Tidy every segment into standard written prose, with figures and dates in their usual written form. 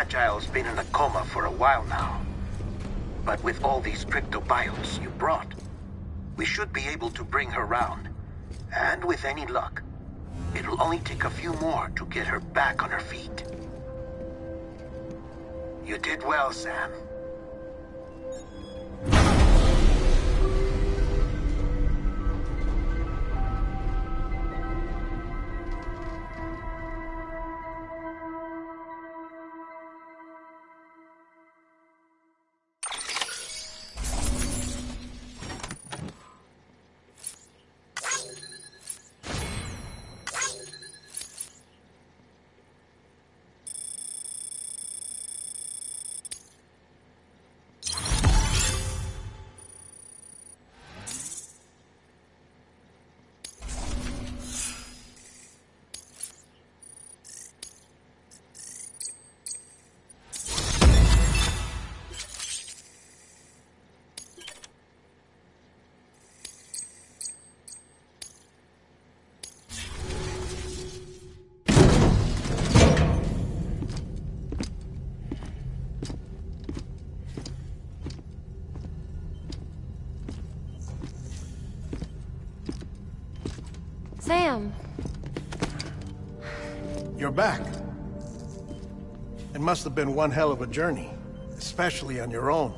Fragile's been in a coma for a while now. But with all these cryptobiotes you brought, we should be able to bring her round. And with any luck, it'll only take a few more to get her back on her feet. You did well, Sam. Sam! You're back. It must have been one hell of a journey, especially on your own.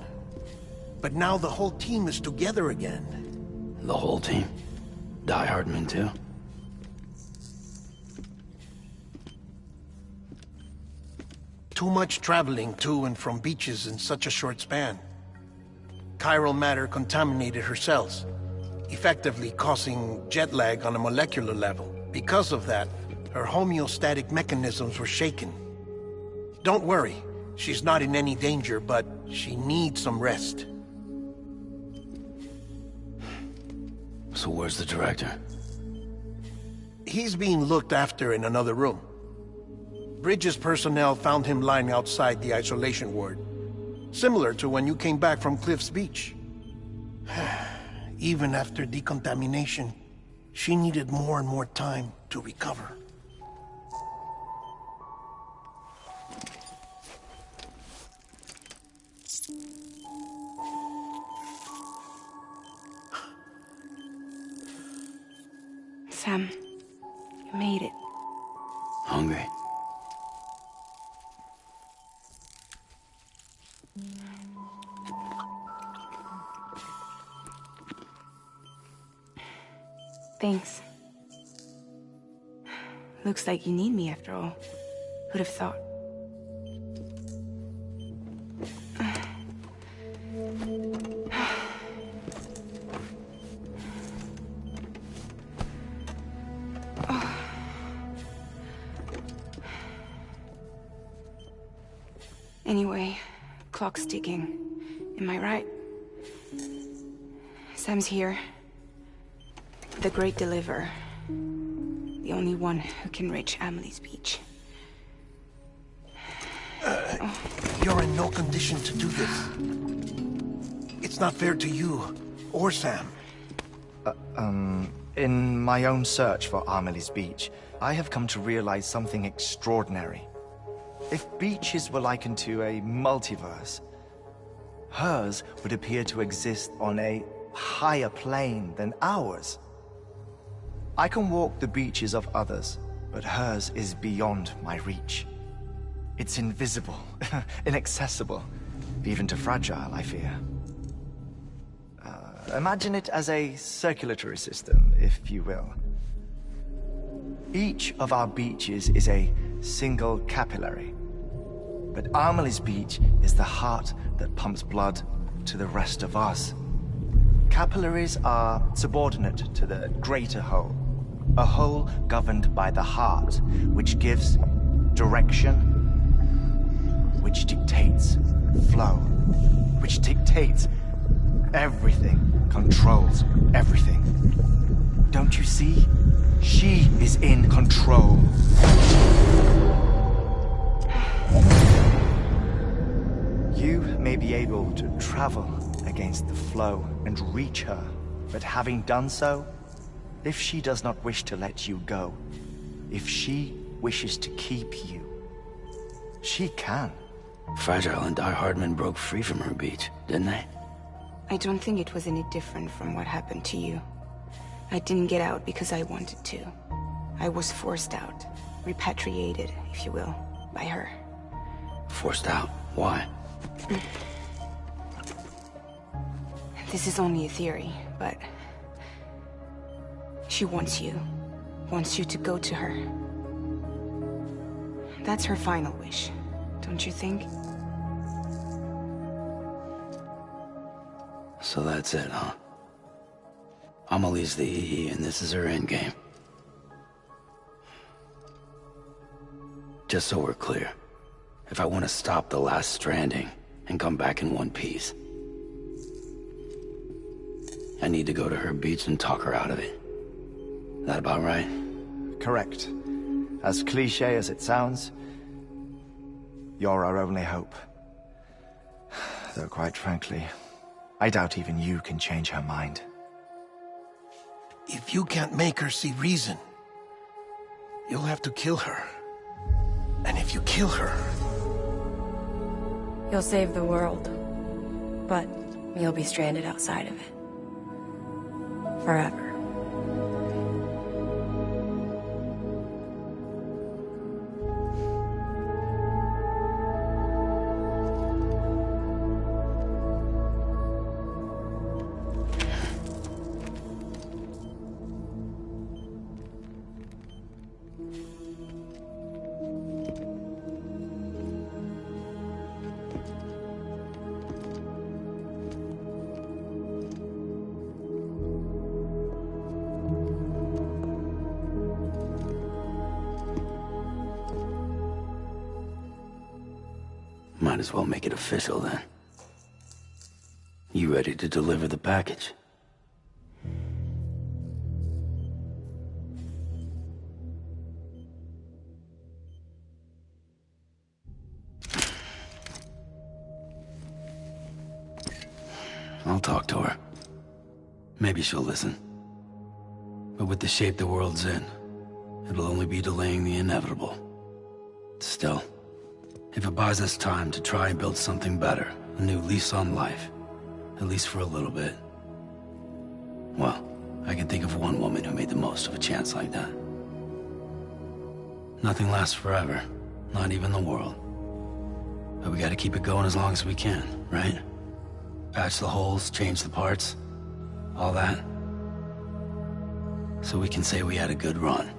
But now the whole team is together again. The whole team? Die Hardman too? Too much traveling to and from beaches in such a short span. Chiral matter contaminated her cells, effectively causing jet lag on a molecular level. Because of that, her homeostatic mechanisms were shaken. Don't worry, she's not in any danger, but she needs some rest. So where's the director? He's being looked after in another room. Bridges personnel found him lying outside the isolation ward. Similar to when you came back from Cliff's Beach. Even after decontamination, she needed more and more time to recover. Sam, you made it. Hungry? Thanks. Looks like you need me after all. Who'd have thought? Anyway, clock's ticking. Am I right? Sam's here. The Great Deliverer. The only one who can reach Amelie's Beach. You're in no condition to do this. It's not fair to you, or Sam. In my own search for Amelie's Beach, I have come to realize something extraordinary. If beaches were likened to a multiverse, hers would appear to exist on a higher plane than ours. I can walk the beaches of others, but hers is beyond my reach. It's invisible, inaccessible, even to Fragile, I fear. Imagine it as a circulatory system, if you will. Each of our beaches is a single capillary, but Amelie's Beach is the heart that pumps blood to the rest of us. Capillaries are subordinate to the greater whole. A whole governed by the heart, which gives direction, which dictates flow, which dictates everything, controls everything. Don't you see? She is in control. You may be able to travel against the flow and reach her, but having done so, if she does not wish to let you go, if she wishes to keep you, she can. Fragile and Die Hardman broke free from her beach, didn't they? I don't think it was any different from what happened to you. I didn't get out because I wanted to. I was forced out. Repatriated, if you will, by her. Forced out? Why? This is only a theory, but... she wants you. Wants you to go to her. That's her final wish, don't you think? So that's it, huh? Amelie's the EE, and this is her endgame. Just so we're clear, if I want to stop the last stranding and come back in one piece, I need to go to her beach and talk her out of it. That about right? Correct. As cliché as it sounds, you're our only hope. Though quite frankly, I doubt even you can change her mind. If you can't make her see reason, you'll have to kill her. And if you kill her... You'll save the world. But you'll be stranded outside of it. Forever. Might as well make it official then. You ready to deliver the package? I'll talk to her. Maybe she'll listen. But with the shape the world's in, it'll only be delaying the inevitable. Still, if it buys us time to try and build something better, a new lease on life, at least for a little bit, well, I can think of one woman who made the most of a chance like that. Nothing lasts forever, not even the world. But we gotta keep it going as long as we can, right? Patch the holes, change the parts, all that. So we can say we had a good run,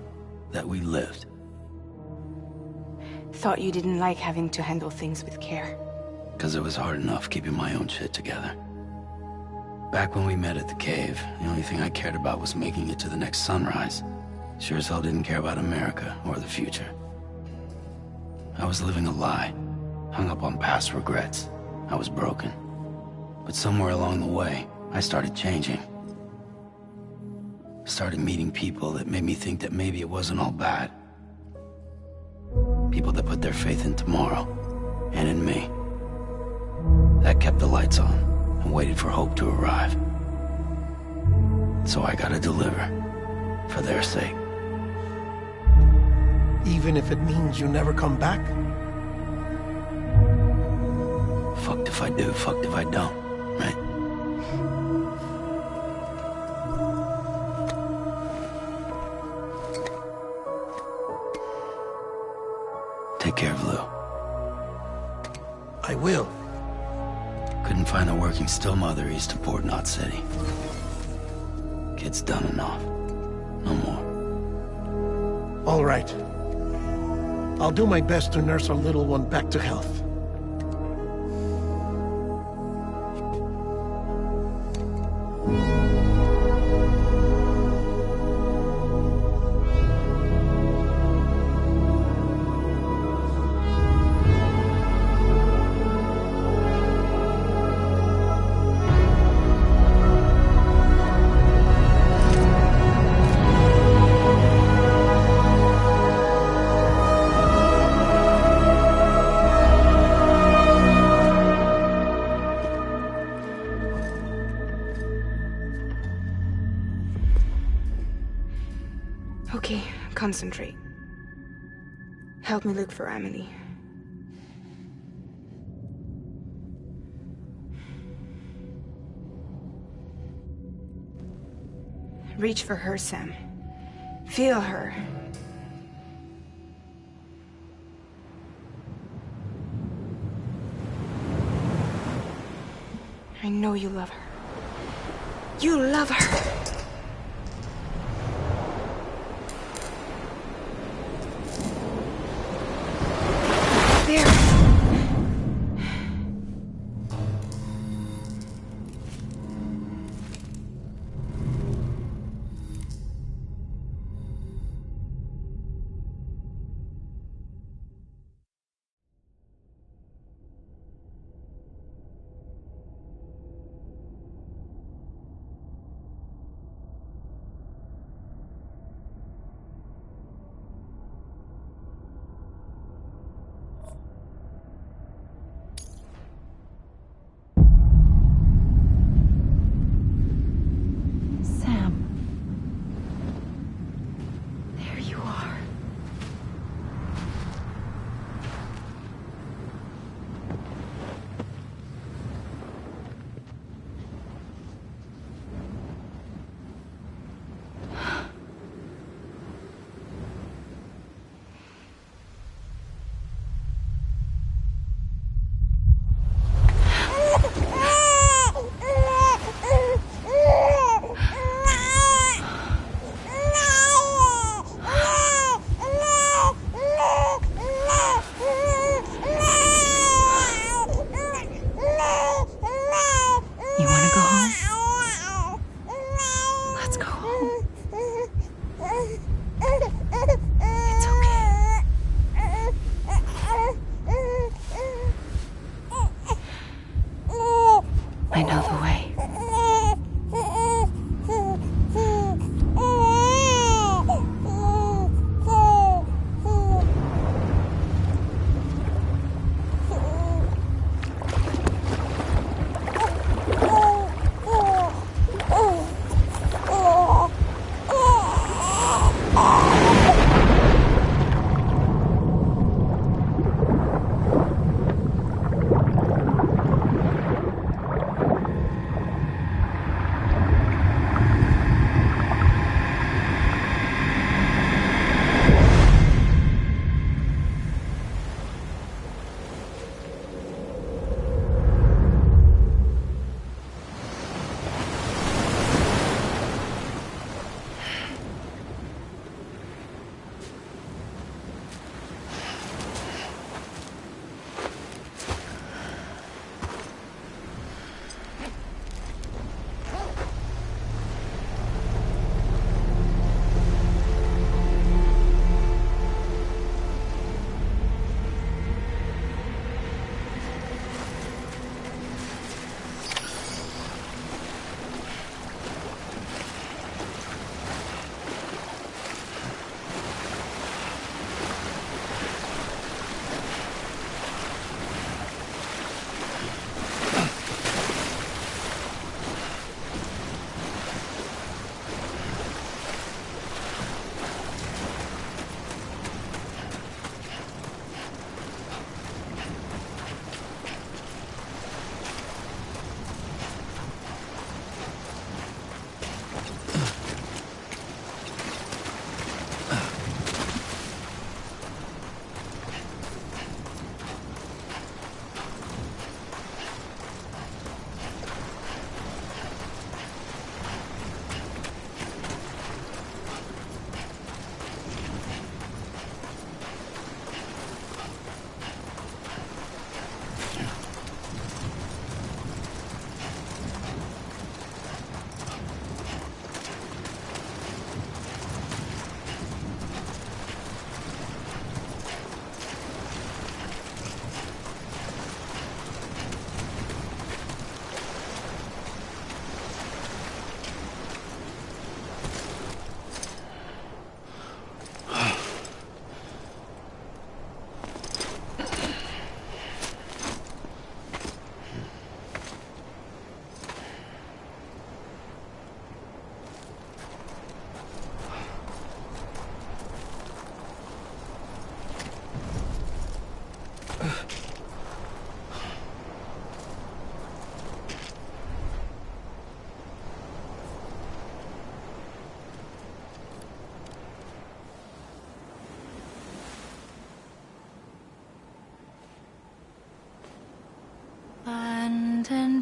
that we lived. Thought you didn't like having to handle things with care. 'Cause it was hard enough keeping my own shit together. Back when we met at the cave, the only thing I cared about was making it to the next sunrise. Sure as hell didn't care about America or the future. I was living a lie, hung up on past regrets. I was broken. But somewhere along the way, I started changing. Started meeting people that made me think that maybe it wasn't all bad. People that put their faith in tomorrow, and in me. That kept the lights on, and waited for hope to arrive. So I gotta deliver, for their sake. Even if it means you never come back? Fucked if I do, fucked if I don't, right? Take care of Lou. I will. Couldn't find a working still mother east of Port Knot City. Kid's done enough. No more. All right. I'll do my best to nurse our little one back to health. Okay, concentrate. Help me look for Emily. Reach for her, Sam. Feel her. I know you love her. You love her! There.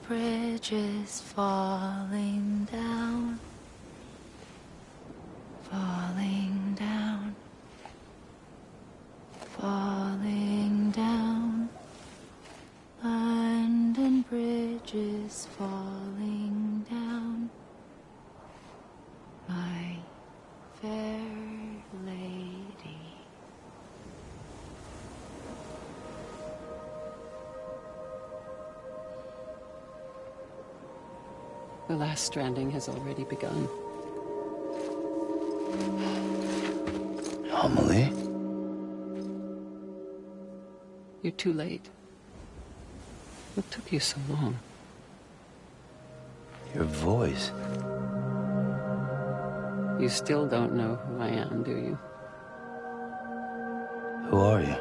bridges falling down, falling down, falling down. London Bridge is falling down, my fair lady. The last stranding has already begun. Amelie? You're too late. What took you so long? Your voice. You still don't know who I am, do you? Who are you?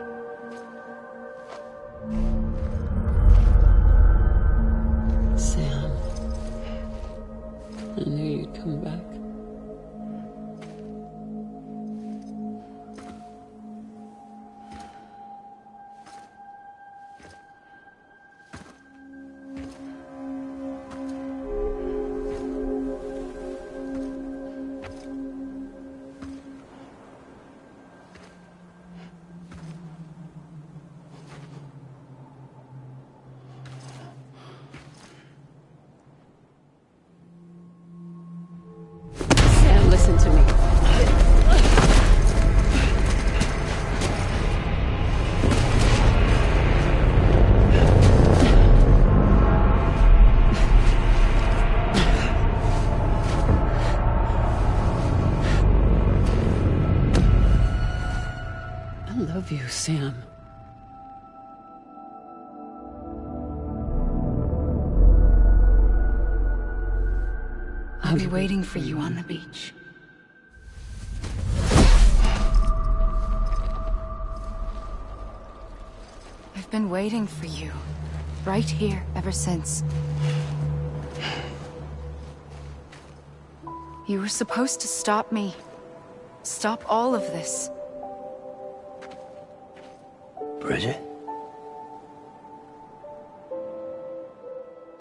Sam. I knew you'd come back. Sam, listen to me. I love you, Sam. I'll be waiting for you on the beach. I've been waiting for you, right here, ever since. You were supposed to stop me. Stop all of this. Bridget?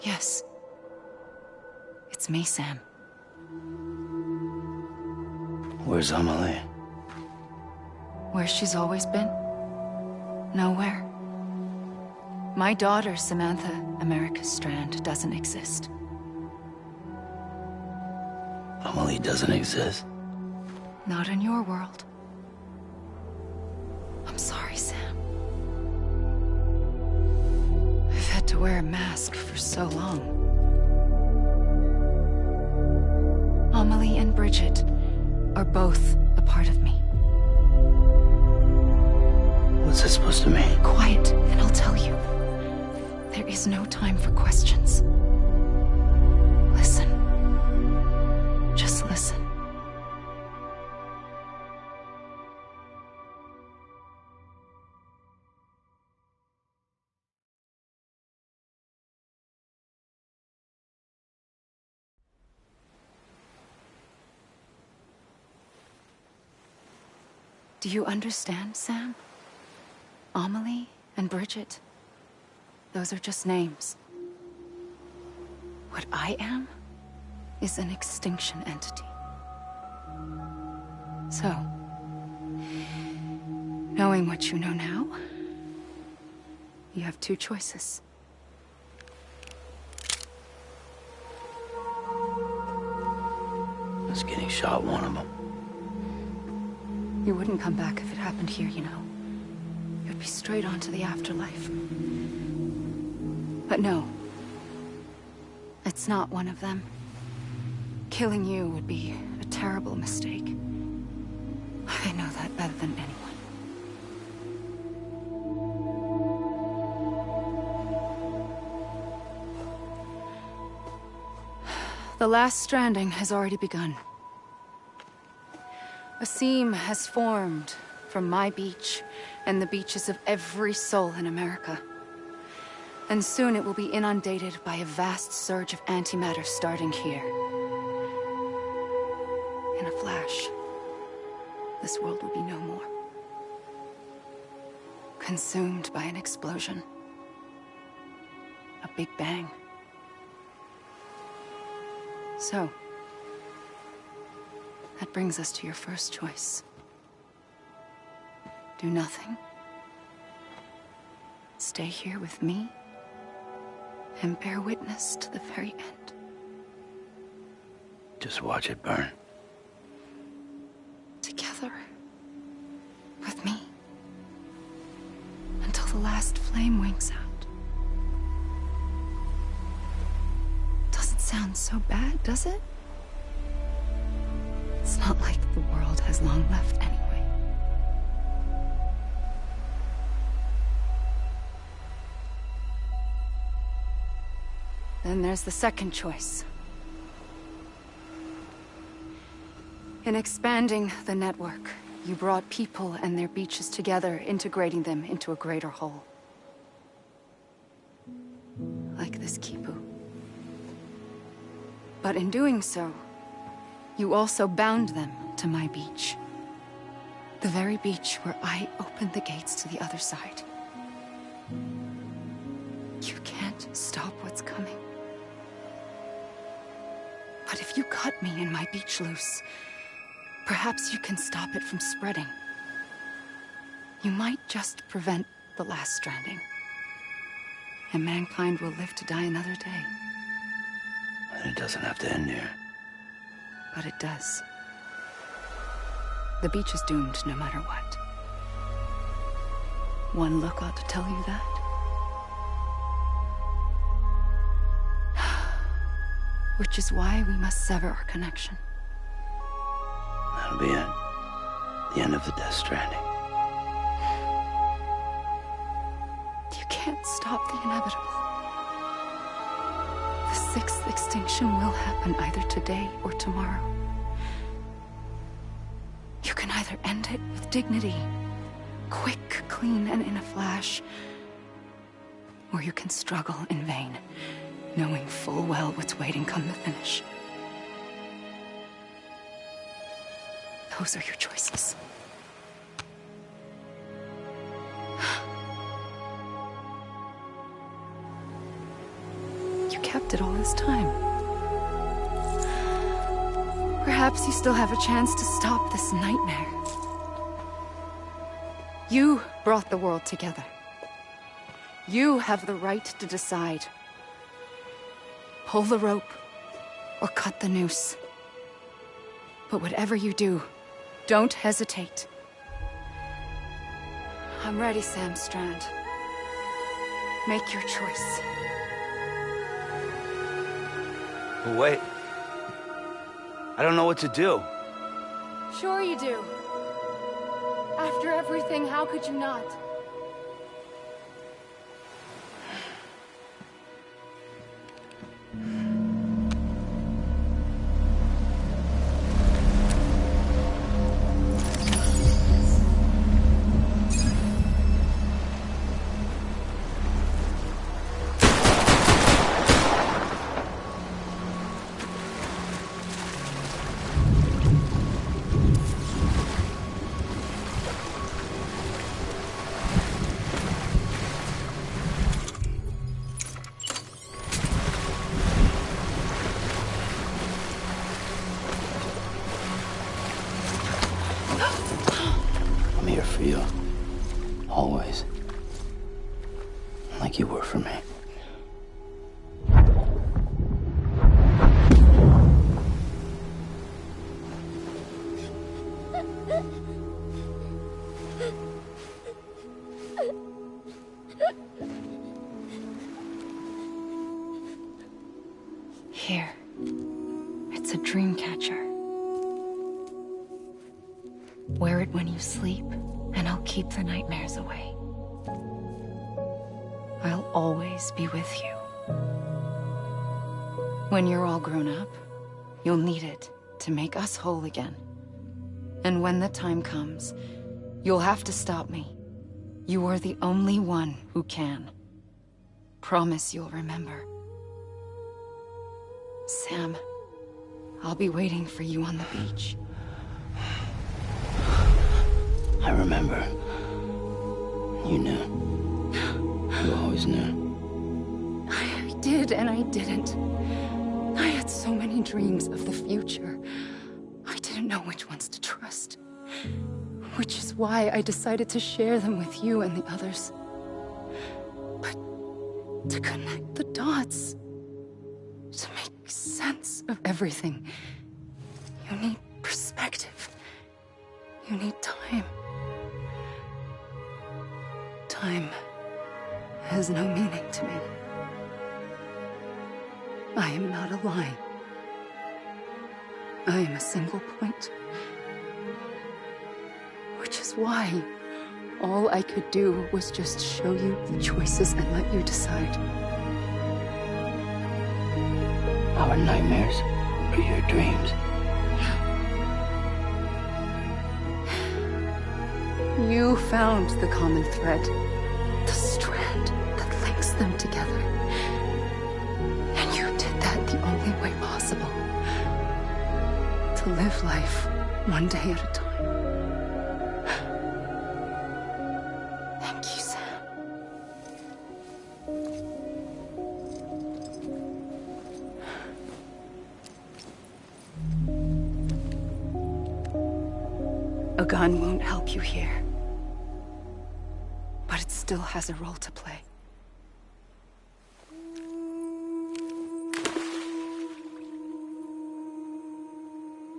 Yes. It's me, Sam. Where's Amelie? Where she's always been. Nowhere. My daughter, Samantha America Strand, doesn't exist. Amelie doesn't exist? Not in your world. I'm sorry, Sam. I've had to wear a mask for so long. Amelie and Bridget are both a part of me. What's that supposed to mean? Quiet, and I'll tell you. There is no time for questions. Listen. Just listen. Do you understand, Sam? Amelie and Bridget, those are just names. What I am is an extinction entity. So, knowing what you know now, you have two choices. I was getting shot, one of them. You wouldn't come back if it happened here, you know. You'd be straight on to the afterlife. But no. It's not one of them. Killing you would be a terrible mistake. I know that better than anyone. The last stranding has already begun. A seam has formed from my beach and the beaches of every soul in America. And soon it will be inundated by a vast surge of antimatter starting here. In a flash, this world will be no more. Consumed by an explosion. A big bang. So, that brings us to your first choice. Do nothing. Stay here with me and bear witness to the very end. Just watch it burn. Together. With me. Until the last flame winks out. Doesn't sound so bad, does it? It's not like the world has long left anyway. Then there's the second choice. In expanding the network, you brought people and their beaches together, integrating them into a greater whole. Like this Kipu. But in doing so, you also bound them to my beach. The very beach where I opened the gates to the other side. You can't stop what's coming. But if you cut me and my beach loose, perhaps you can stop it from spreading. You might just prevent the last stranding. And mankind will live to die another day. And it doesn't have to end here. But it does. The beach is doomed no matter what. One look ought to tell you that. Which is why we must sever our connection. That'll be it. The end of the Death Stranding. You can't stop the inevitable. The sixth extinction will happen either today or tomorrow. You can either end it with dignity, quick, clean, and in a flash, or you can struggle in vain, knowing full well what's waiting come the finish. Those are your choices. You kept it all this time. Perhaps you still have a chance to stop this nightmare. You brought the world together. You have the right to decide. Pull the rope, or cut the noose. But whatever you do, don't hesitate. I'm ready, Sam Strand. Make your choice. But wait. I don't know what to do. Sure you do. After everything, how could you not? I'm here for you. Always. Like you were for me. Here. It's a dream catcher. Wear it when you sleep, and I'll keep the nightmares away. I'll always be with you. When you're all grown up, you'll need it to make us whole again. And when the time comes, you'll have to stop me. You are the only one who can. Promise you'll remember. Sam, I'll be waiting for you on the beach. I remember. You knew. You always knew. I did and I didn't. I had so many dreams of the future. I didn't know which ones to trust. Which is why I decided to share them with you and the others. But to connect the dots, to make sense of everything, you need perspective. You need time. Time has no meaning to me. I am not a line. I am a single point. Which is why all I could do was just show you the choices and let you decide. Our nightmares are your dreams. You found the common thread, the strand that links them together. And you did that the only way possible. To live life one day at a time. Thank you, Sam. A gun won't help you here. But it still has a role to play.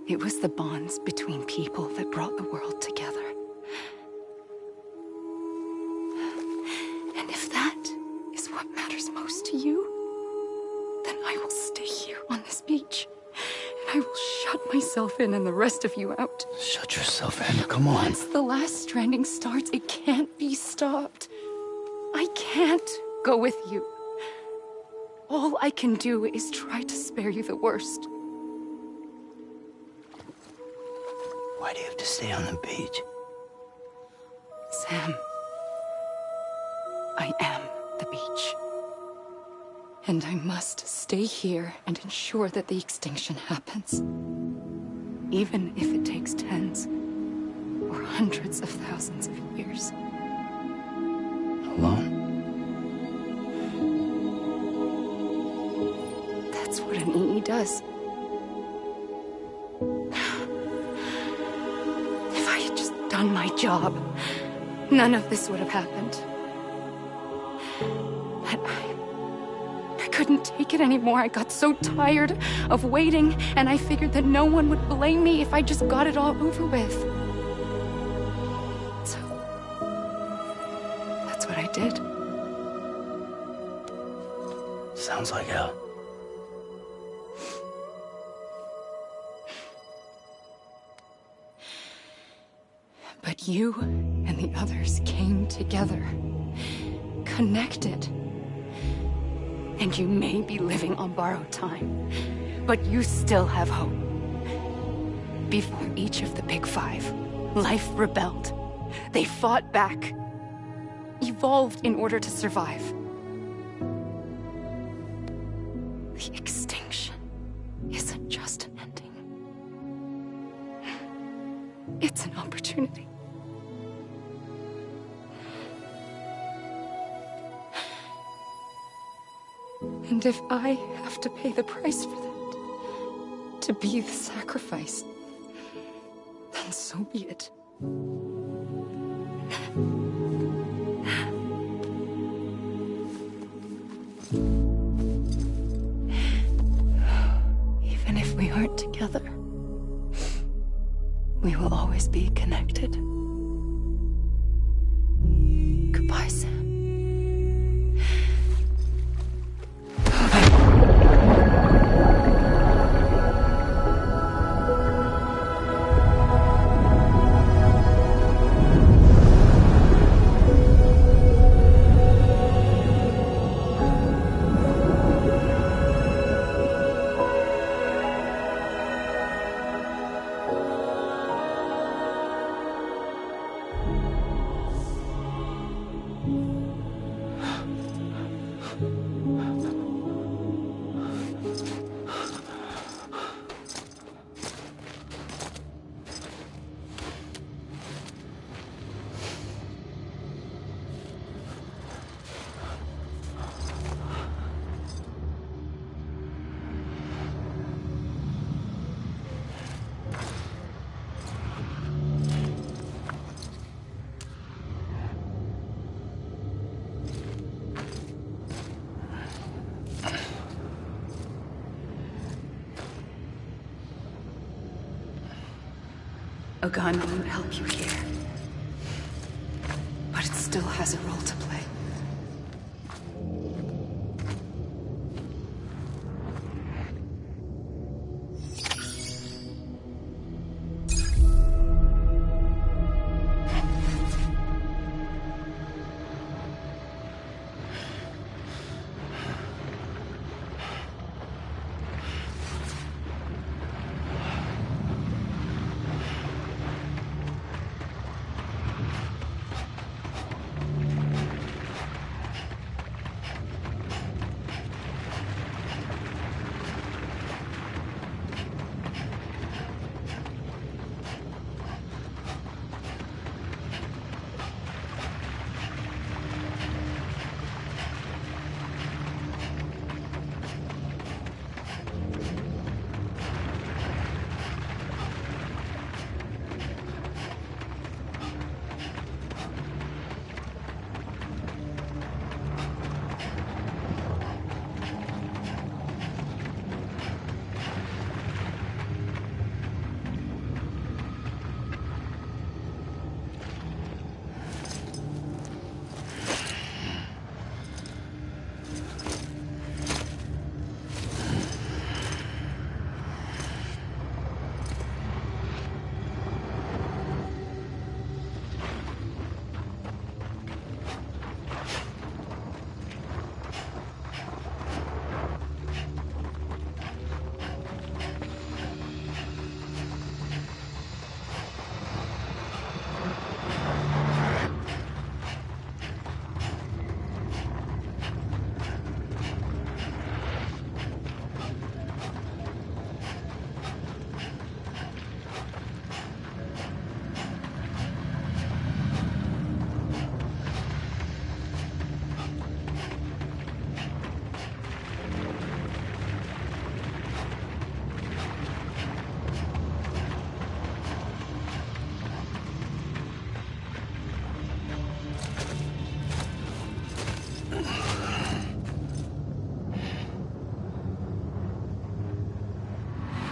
It was the bonds between people that brought the world together. And if that is what matters most to you, then I will stay here on this beach. And I will shut myself in and the rest of you out. Shut yourself in, come on. Once the last stranding starts, it can't be stopped. I can't go with you. All I can do is try to spare you the worst. Why do you have to stay on the beach? Sam, I am the beach. And I must stay here and ensure that the extinction happens. Even if it takes tens or hundreds of thousands of years. Alone? That's what an EE does. If I had just done my job, none of this would have happened. But I couldn't take it anymore. I got so tired of waiting, and I figured that no one would blame me if I just got it all over with. So, that's what I did. Sounds like hell. But you and the others came together, connected. And you may be living on borrowed time, but you still have hope. Before each of the Big Five, life rebelled. They fought back, evolved in order to survive. The extinction isn't just an ending. It's an opportunity. And if I have to pay the price for that, to be the sacrifice, then so be it. Even if we aren't together, we will always be connected. Goodbye, Sam. A gun won't help you here. But it still has a role to play.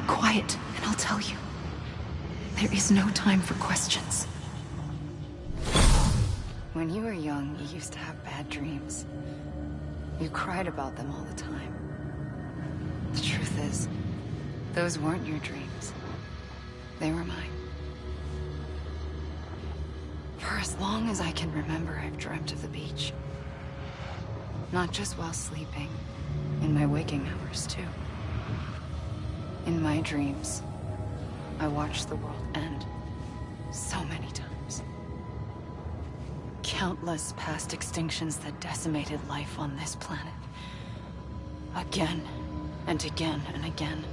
Quiet, and I'll tell you. There is no time for questions. When you were young, you used to have bad dreams. You cried about them all the time. The truth is, those weren't your dreams. They were mine. For as long as I can remember, I've dreamt of the beach. Not just while sleeping, in my waking hours, too. In my dreams, I watched the world end so many times. Countless past extinctions that decimated life on this planet. Again, and again, and again.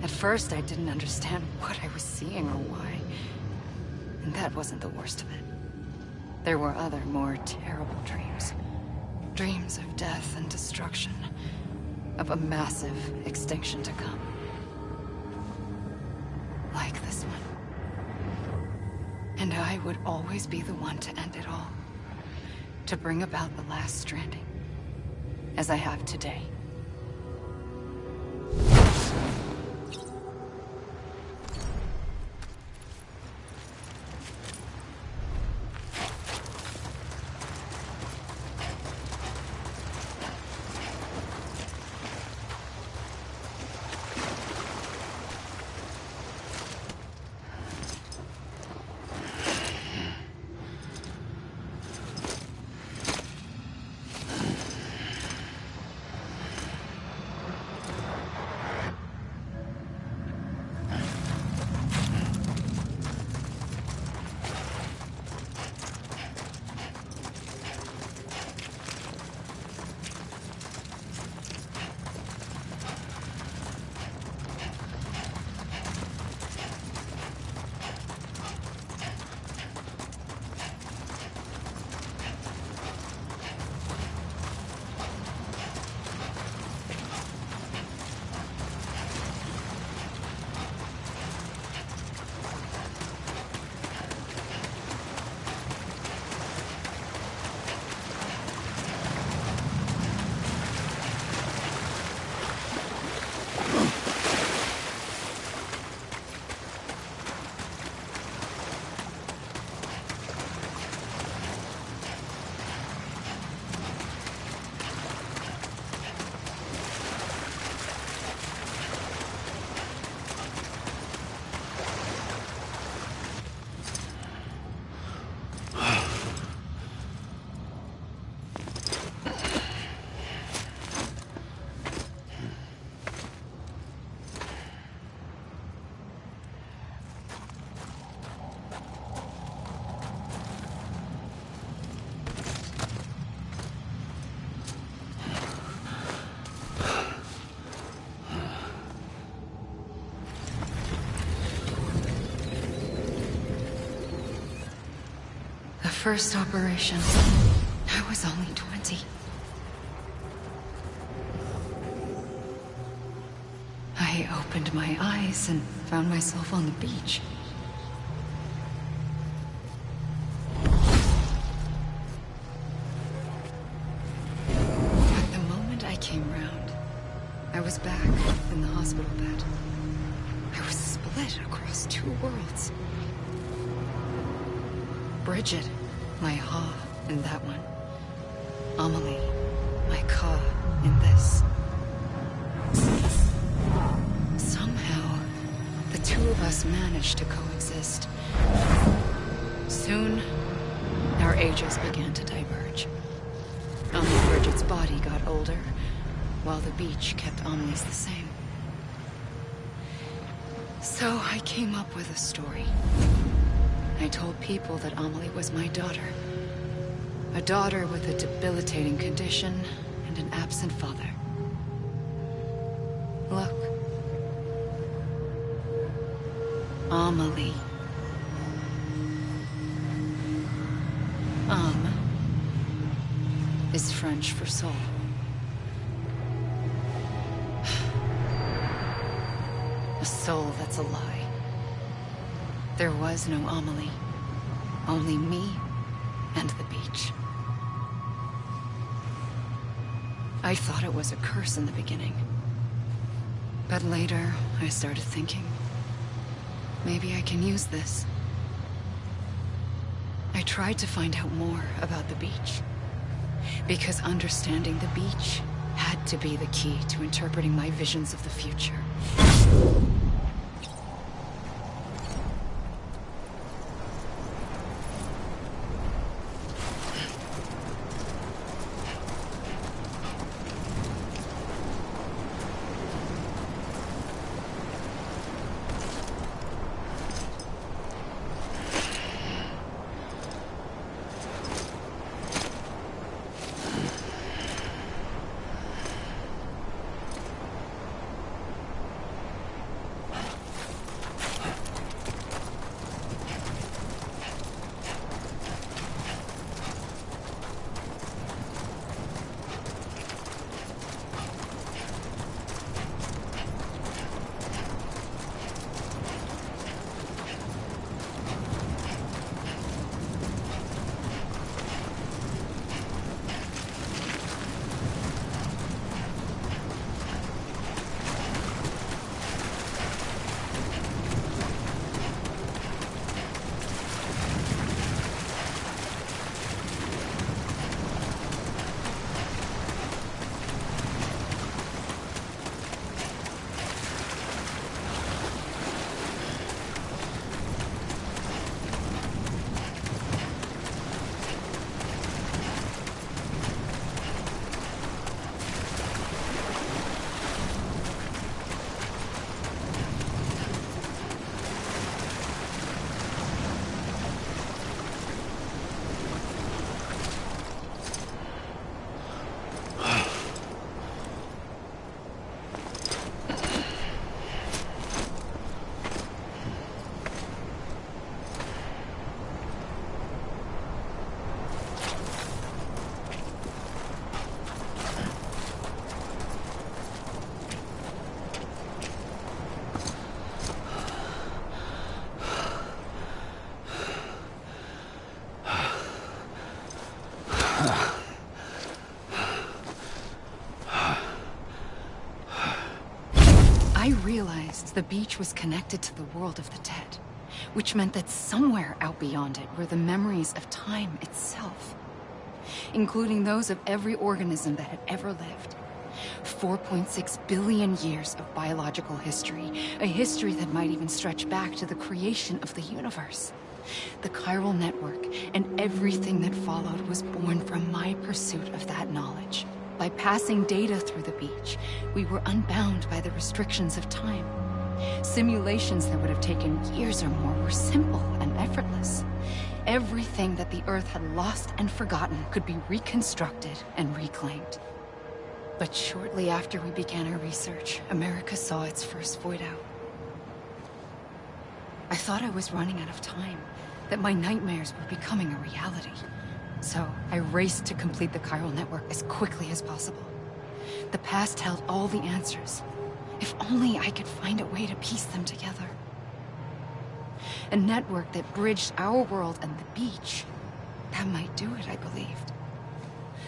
At first, I didn't understand what I was seeing or why. And that wasn't the worst of it. There were other, more terrible dreams. Dreams of death and destruction. Of a massive extinction to come. Like this one. And I would always be the one to end it all. To bring about the last stranding. As I have today. first operation, I was only 20. I opened my eyes and found myself on the beach. But the moment I came round, I was back in the hospital bed. I was split across two worlds. Bridget, my Ha in that one. Amelie, my Ka in this. Somehow, the two of us managed to coexist. Soon, our ages began to diverge. Only Bridget's body got older, while the beach kept Amelie's the same. So I came up with a story. I told people that Amelie was my daughter. A daughter with a debilitating condition and an absent father. Look. Amelie. Is French for soul. A soul that's a lie. There was no Amelie. Only me and the beach. I thought it was a curse in the beginning. But later, I started thinking, maybe I can use this. I tried to find out more about the beach. Because understanding the beach had to be the key to interpreting my visions of the future. I realized the beach was connected to the world of the dead, which meant that somewhere out beyond it were the memories of time itself, including those of every organism that had ever lived. 4.6 billion years of biological history, a history that might even stretch back to the creation of the universe. The chiral network and everything that followed was born from my pursuit of that knowledge. By passing data through the beach, we were unbound by the restrictions of time. Simulations that would have taken years or more were simple and effortless. Everything that the Earth had lost and forgotten could be reconstructed and reclaimed. But shortly after we began our research, America saw its first void out. I thought I was running out of time, that my nightmares were becoming a reality. So I raced to complete the chiral network as quickly as possible. The past held all the answers. If only I could find a way to piece them together. A network that bridged our world and the beach. That might do it, I believed.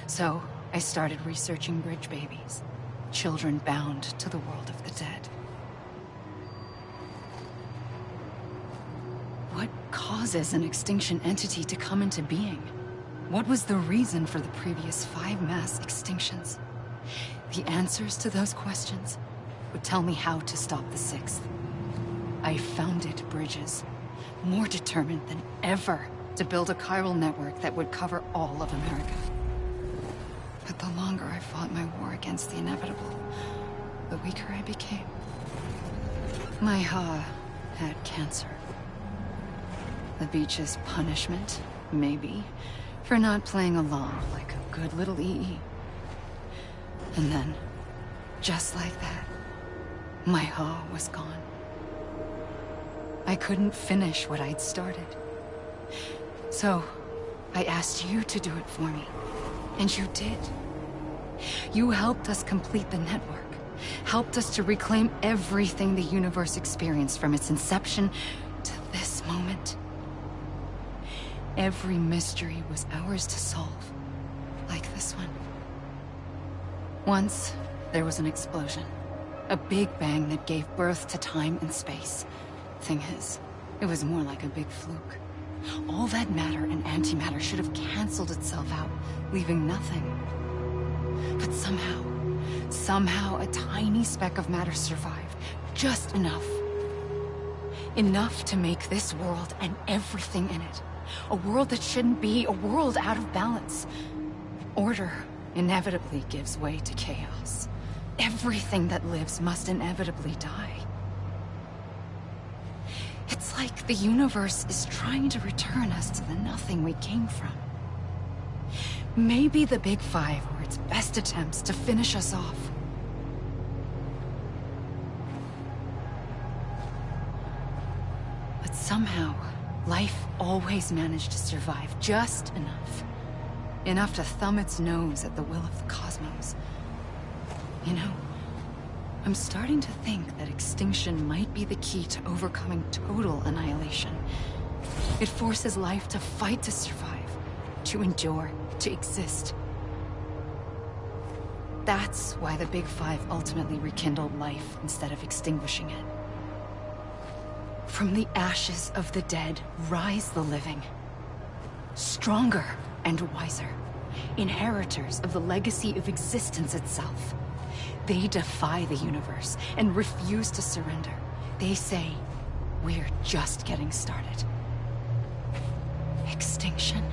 So I started researching bridge babies. Children bound to the world of the dead. What causes an extinction entity to come into being? What was the reason for the previous 5 mass extinctions? The answers to those questions would tell me how to stop the 6th. I founded bridges, more determined than ever to build a chiral network that would cover all of America. But the longer I fought my war against the inevitable, the weaker I became. My Ha had cancer. The beach's punishment, maybe, for not playing along like a good little EE. And then, just like that, my Ha was gone. I couldn't finish what I'd started. So, I asked you to do it for me. And you did. You helped us complete the network. Helped us to reclaim everything the universe experienced from its inception to this moment. Every mystery was ours to solve. Like this one. Once, there was an explosion. A big bang that gave birth to time and space. Thing is, it was more like a big fluke. All that matter and antimatter should have canceled itself out, leaving nothing. But somehow a tiny speck of matter survived. Just enough. Enough to make this world and everything in it. A world that shouldn't be, a world out of balance. Order inevitably gives way to chaos. Everything that lives must inevitably die. It's like the universe is trying to return us to the nothing we came from. Maybe the Big Five were its best attempts to finish us off. But somehow, life always managed to survive just enough. Enough to thumb its nose at the will of the cosmos. You know, I'm starting to think that extinction might be the key to overcoming total annihilation. It forces life to fight to survive, to endure, to exist. That's why the Big Five ultimately rekindled life instead of extinguishing it. From the ashes of the dead rise the living. Stronger and wiser. Inheritors of the legacy of existence itself. They defy the universe and refuse to surrender. They say, we're just getting started. Extinction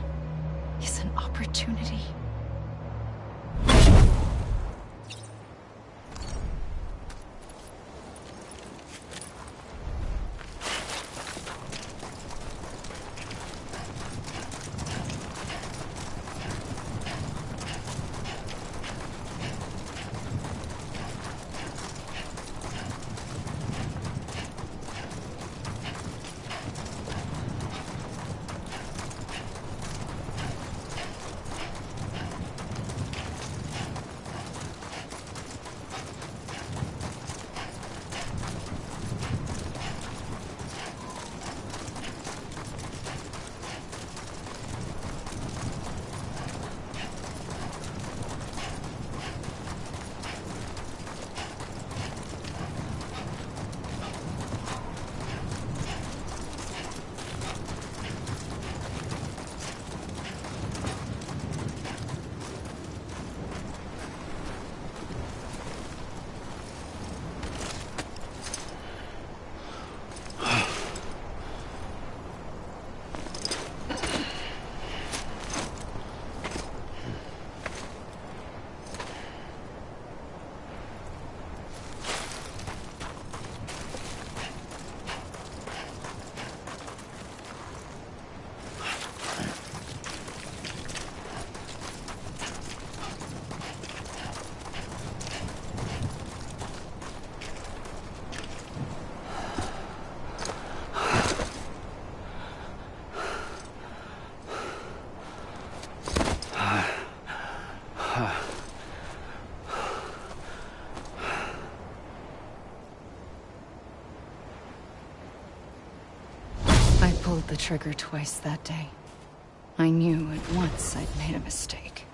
is an opportunity. trigger twice that day. I knew at once I'd made a mistake.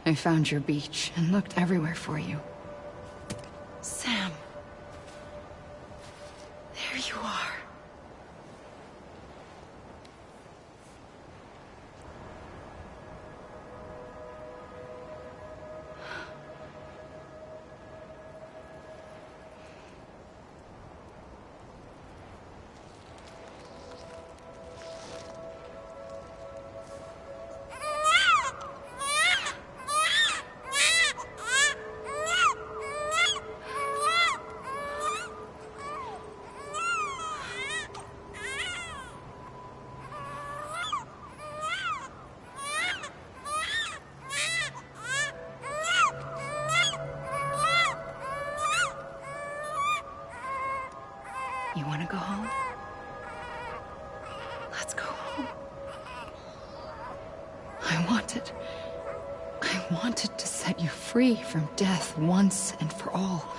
I found your beach and looked everywhere for you. Sam. There you are. You want to go home? Let's go home. I wanted to set you free from death once and for all.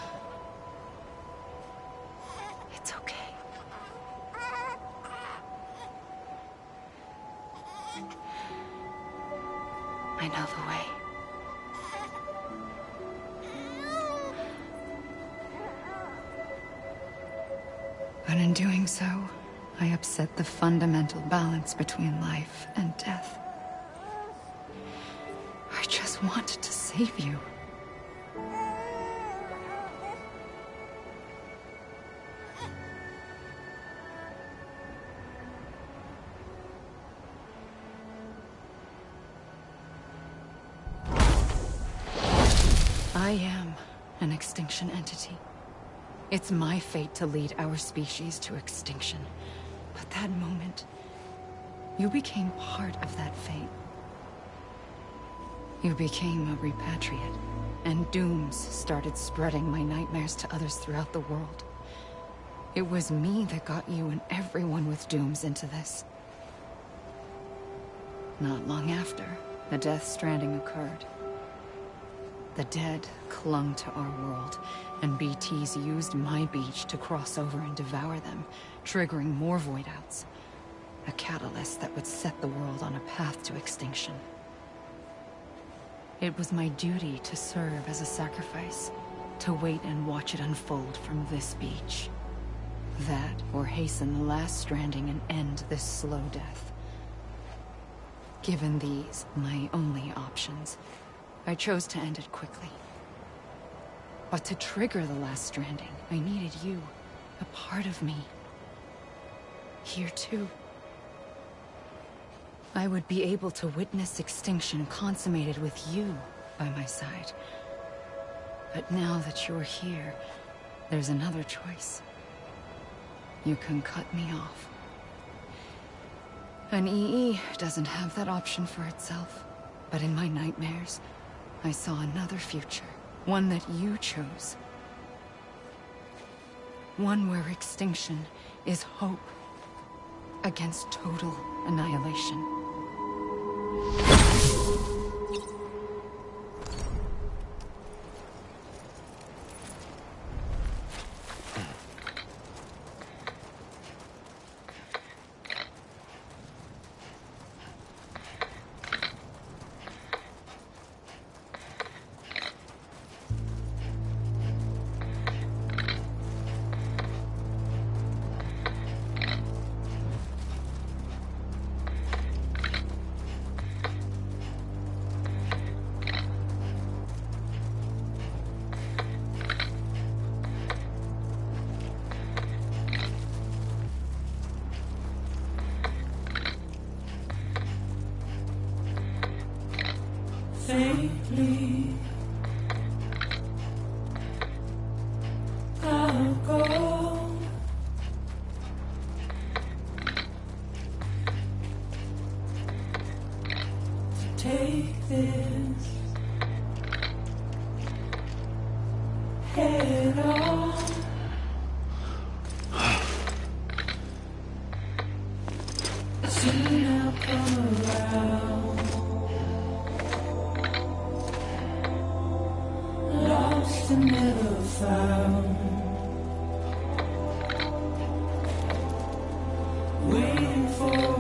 It's okay. I know the way. But in doing so, I upset the fundamental balance between life and death. I just wanted to save you. I am an extinction entity. It's my fate to lead our species to extinction. But that moment, you became part of that fate. You became a repatriate, and dooms started spreading my nightmares to others throughout the world. It was me that got you and everyone with dooms into this. Not long after, the Death Stranding occurred. The dead clung to our world, and BTs used my beach to cross over and devour them, triggering more void outs. A catalyst that would set the world on a path to extinction. It was my duty to serve as a sacrifice, to wait and watch it unfold from this beach. That, or hasten the last stranding and end this slow death. Given these, my only options, I chose to end it quickly. But to trigger the last stranding, I needed you, a part of me. Here too. I would be able to witness extinction consummated with you by my side. But now that you're here, there's another choice. You can cut me off. An EE doesn't have that option for itself. But in my nightmares, I saw another future. One that you chose. One where extinction is hope against total annihilation. Faintly, I'll go. To take this head on. Soon I'll come around. Lost and never found. Waiting for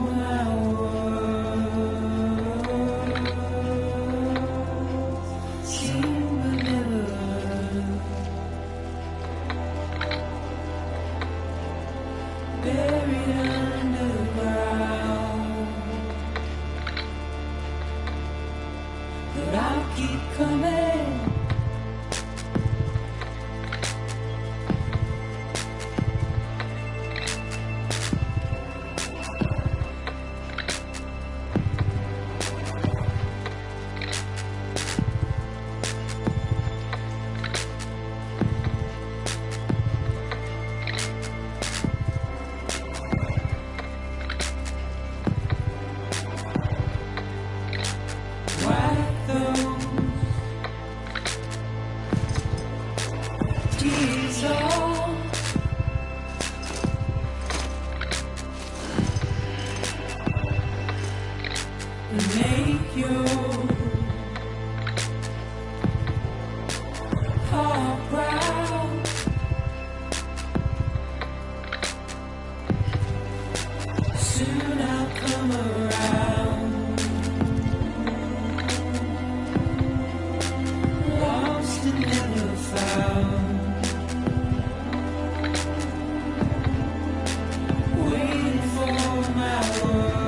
but I'll keep coming. Make your heart proud. Soon I'll come around. Lost and never found. Waiting for my world.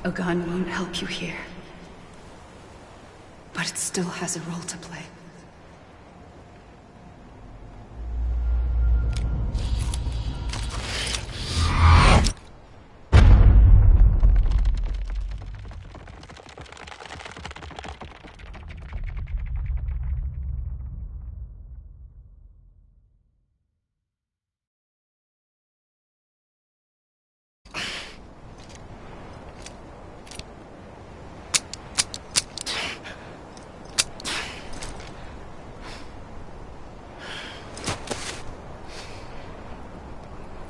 A gun won't help you here. But it still has a role to play.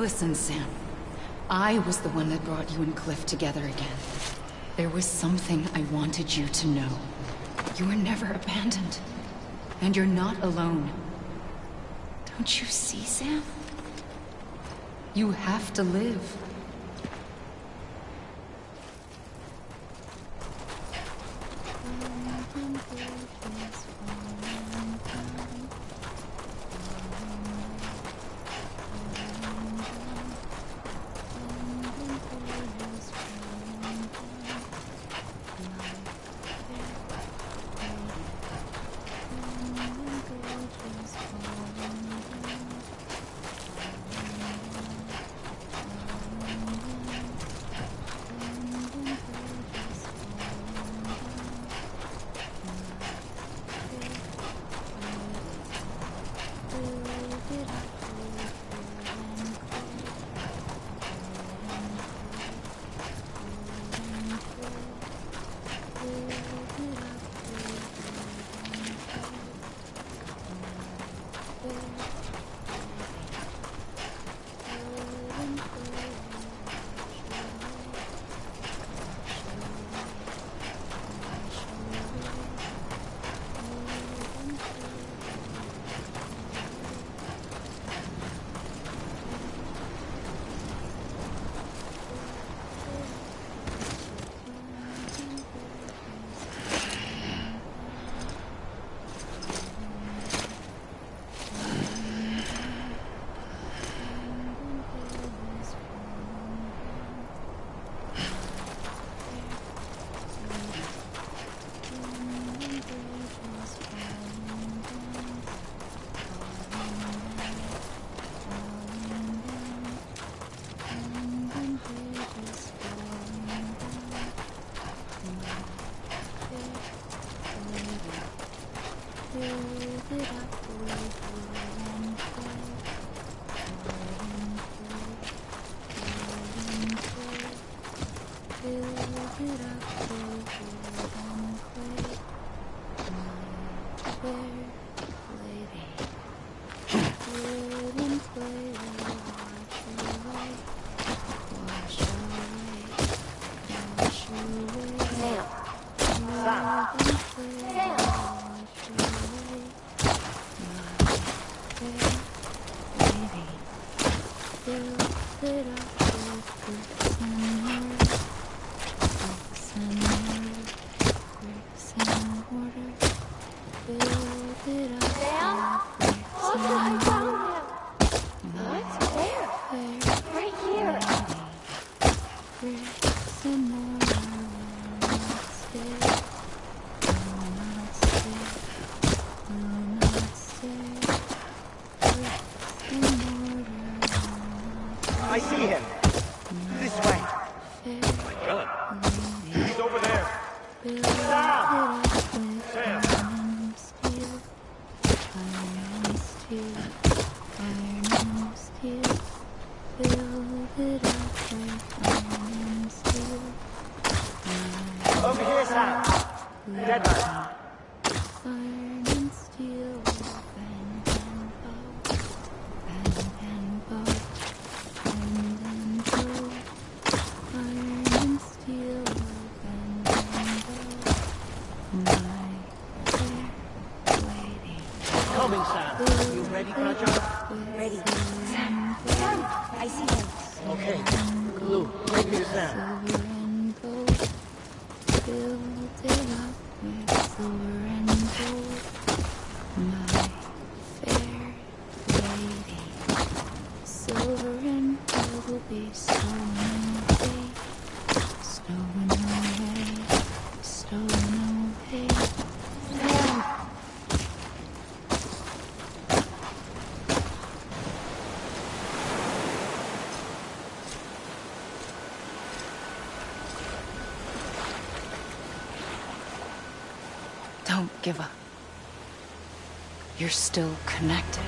Listen, Sam. I was the one that brought you and Cliff together again. There was something I wanted you to know. You were never abandoned. And you're not alone. Don't you see, Sam? You have to live. I see him. This way. Oh my god. He's over there. Sam! Sam! Over here, Sam. Dead man. Coming, Sam. You ready for a job? Ready. Sam. Sam. I see him. Okay. Lou, take me to Sam. Don't give up. You're still connected.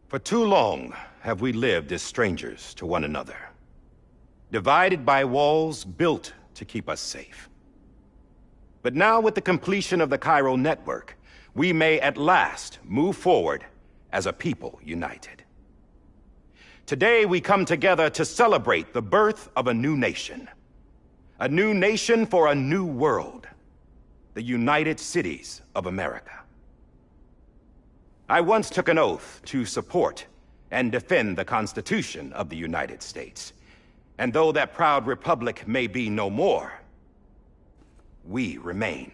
For too long have we lived as strangers to one another, divided by walls built to keep us safe. But now, with the completion of the Chiral network, we may at last move forward as a people united. Today we come together to celebrate the birth of a new nation. A new nation for a new world. The United Cities of America. I once took an oath to support and defend the Constitution of the United States. And though that proud republic may be no more, we remain.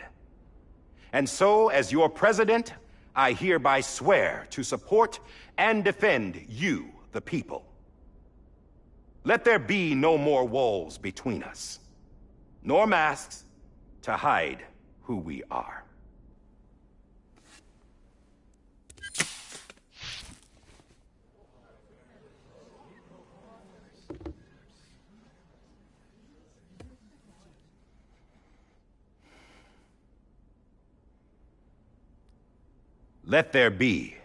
And so, as your president, I hereby swear to support and defend you, the people. Let there be no more walls between us, nor masks to hide who we are. Let there be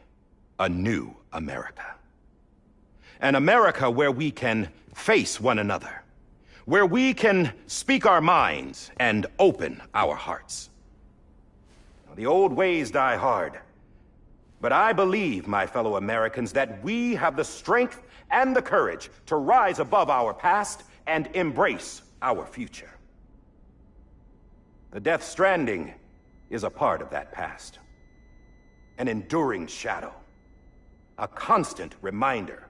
a new America. An America where we can face one another, where we can speak our minds and open our hearts. The old ways die hard, but I believe, my fellow Americans, that we have the strength and the courage to rise above our past and embrace our future. The Death Stranding is a part of that past. An enduring shadow, a constant reminder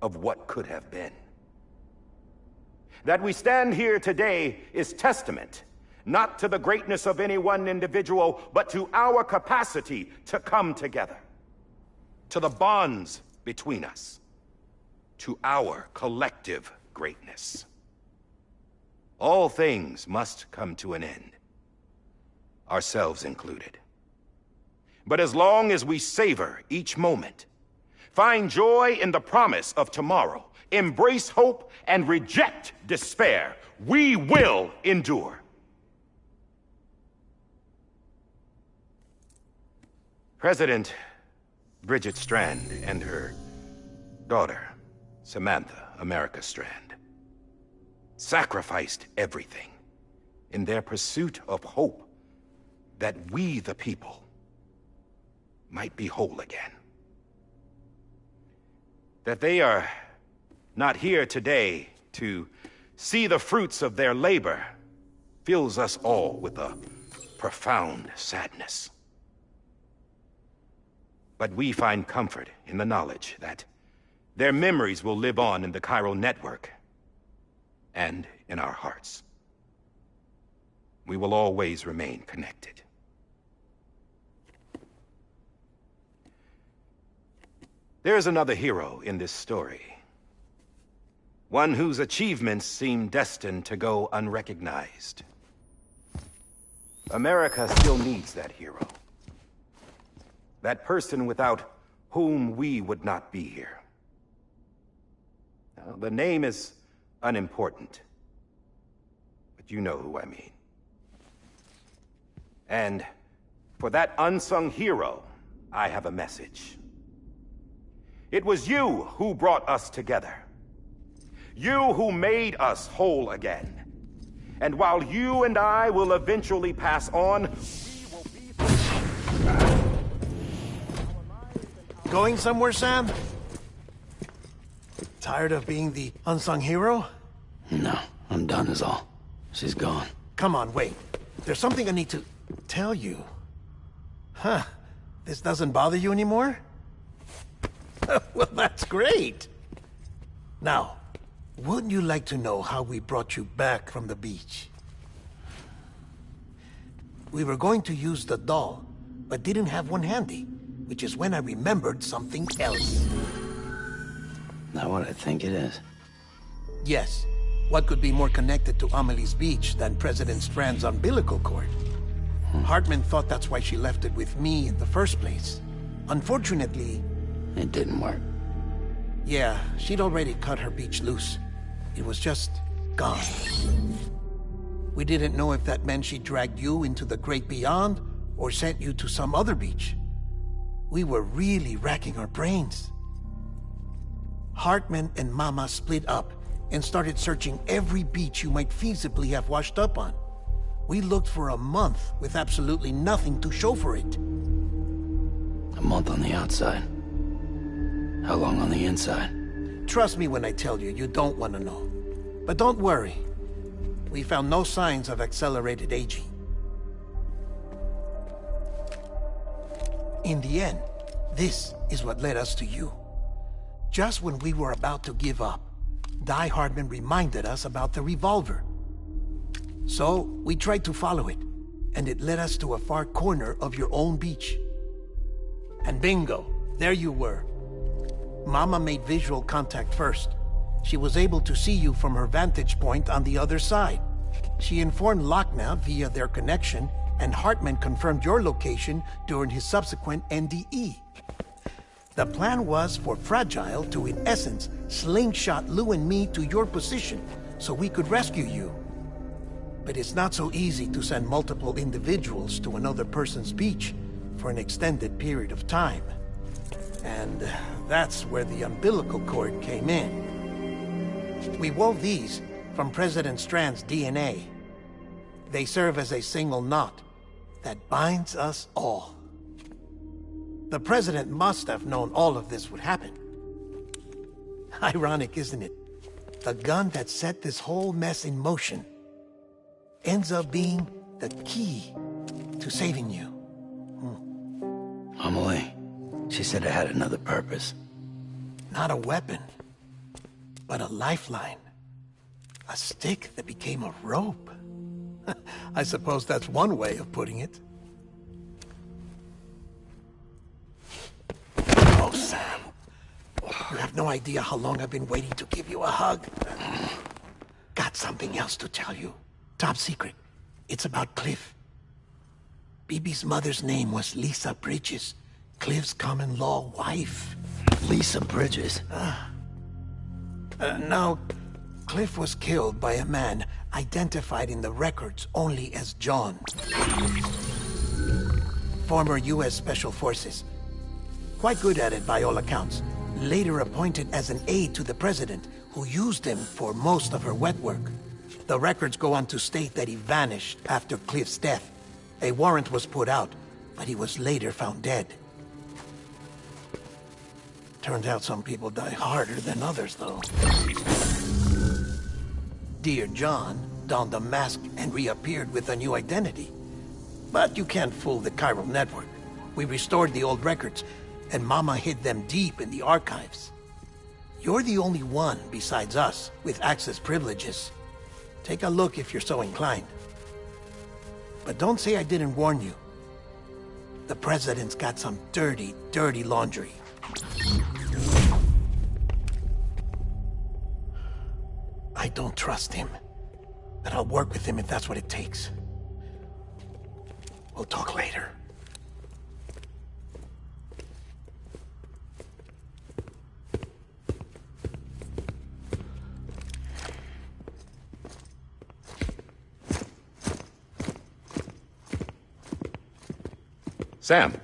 of what could have been. That we stand here today is testament, not to the greatness of any one individual, but to our capacity to come together, to the bonds between us, to our collective greatness. All things must come to an end, ourselves included. But as long as we savor each moment, find joy in the promise of tomorrow, embrace hope, and reject despair, we will endure. President Bridget Strand and her daughter, Samantha America Strand, sacrificed everything in their pursuit of hope that we, the people, might be whole again. That they are not here today to see the fruits of their labor fills us all with a profound sadness. But we find comfort in the knowledge that their memories will live on in the Chiral network and in our hearts. We will always remain connected. There is another hero in this story. One whose achievements seem destined to go unrecognized. America still needs that hero. That person without whom we would not be here. Now, the name is unimportant, but you know who I mean. And for that unsung hero, I have a message. It was you who brought us together. You who made us whole again. And while you and I will eventually pass on, we will be... Going somewhere, Sam? Tired of being the unsung hero? No, I'm done is all. She's gone. Come on, wait. There's something I need to tell you. Huh. This doesn't bother you anymore? Well, that's great. Now, wouldn't you like to know how we brought you back from the beach? We were going to use the doll, but didn't have one handy, which is when I remembered something else. Not what I think it is. Yes. What could be more connected to Amelie's beach than President Strand's umbilical cord? Hartman thought that's why she left it with me in the first place. Unfortunately... It didn't work. Yeah, she'd already cut her beach loose. It was just gone. We didn't know if that meant she dragged you into the great beyond, or sent you to some other beach. We were really racking our brains. Hartman and Mama split up and started searching every beach you might feasibly have washed up on. We looked for a month with absolutely nothing to show for it. A month on the outside. How long on the inside? Trust me when I tell you, you don't want to know. But don't worry. We found no signs of accelerated aging. In the end, this is what led us to you. Just when we were about to give up, Die Hardman reminded us about the revolver. So, we tried to follow it, and it led us to a far corner of your own beach. And bingo, there you were. Mama made visual contact first. She was able to see you from her vantage point on the other side. She informed Lochner via their connection, and Hartman confirmed your location during his subsequent NDE. The plan was for Fragile to, in essence, slingshot Lou and me to your position so we could rescue you. But it's not so easy to send multiple individuals to another person's beach for an extended period of time. And that's where the umbilical cord came in. We wove these from President Strand's DNA. They serve as a single knot that binds us all. The President must have known all of this would happen. Ironic, isn't it? The gun that set this whole mess in motion ends up being the key to saving you. Amelie, she said it had another purpose. Not a weapon, but a lifeline. A stick that became a rope. I suppose that's one way of putting it. Oh, Sam. You have no idea how long I've been waiting to give you a hug. Got something else to tell you. Top secret. It's about Cliff. Bibi's mother's name was Lisa Bridges, Cliff's common-law wife. Lisa Bridges? Now, Cliff was killed by a man identified in the records only as John. Former U.S. Special Forces. Quite good at it by all accounts. Later appointed as an aide to the president, who used him for most of her wet work. The records go on to state that he vanished after Cliff's death. A warrant was put out, but he was later found dead. Turns out some people die harder than others, though. Dear John donned a mask and reappeared with a new identity. But you can't fool the chiral network. We restored the old records, and Mama hid them deep in the archives. You're the only one, besides us, with access privileges. Take a look if you're so inclined. But don't say I didn't warn you. The President's got some dirty, dirty laundry. I don't trust him, but I'll work with him if that's what it takes. We'll talk later. Sam.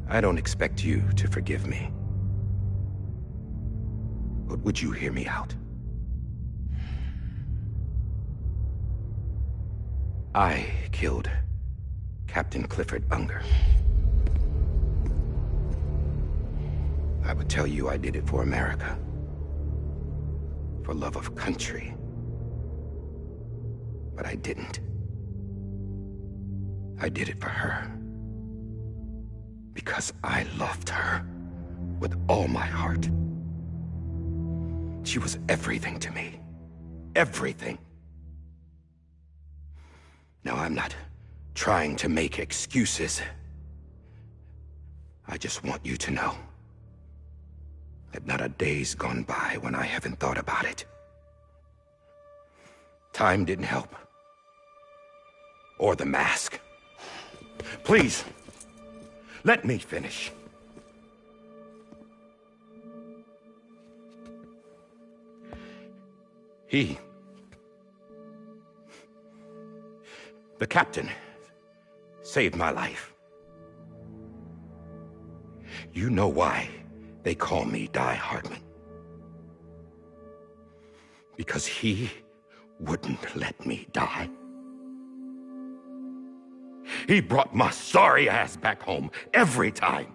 I don't expect you to forgive me. But would you hear me out? I killed Captain Clifford Unger. I would tell you I did it for America. For love of country. But I didn't. I did it for her. Because I loved her with all my heart. She was everything to me. Everything. Now, I'm not trying to make excuses. I just want you to know that not a day's gone by when I haven't thought about it. Time didn't help. Or the mask. Please, let me finish. The captain saved my life. You know why they call me Die Hardman. Because he wouldn't let me die. He brought my sorry ass back home every time.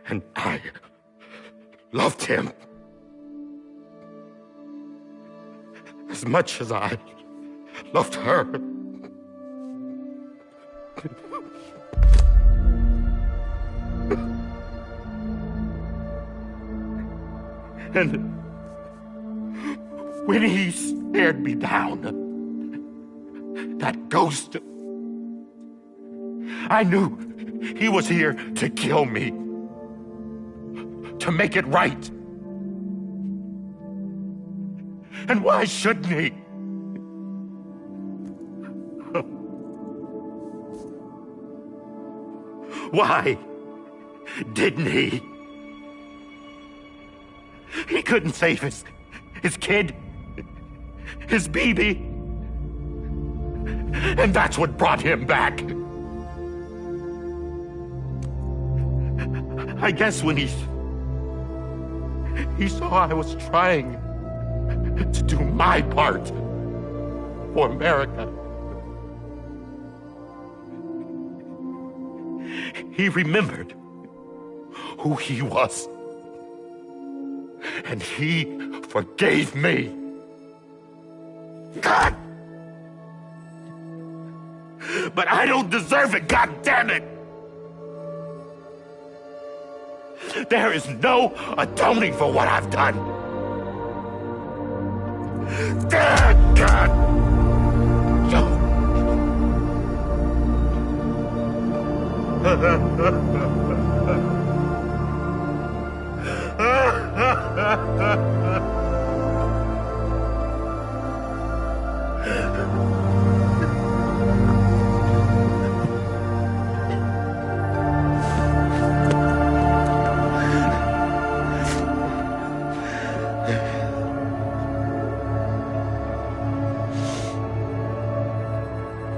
And I loved him as much as I loved her. And when he stared me down, that ghost, I knew he was here to kill me, to make it right. And why shouldn't he? Why didn't he? He couldn't save his kid, his baby. And that's what brought him back. I guess when he saw I was trying to do my part for America, he remembered who he was. And he forgave me. God! But I don't deserve it, God damn it! There is no atoning for what I've done. God!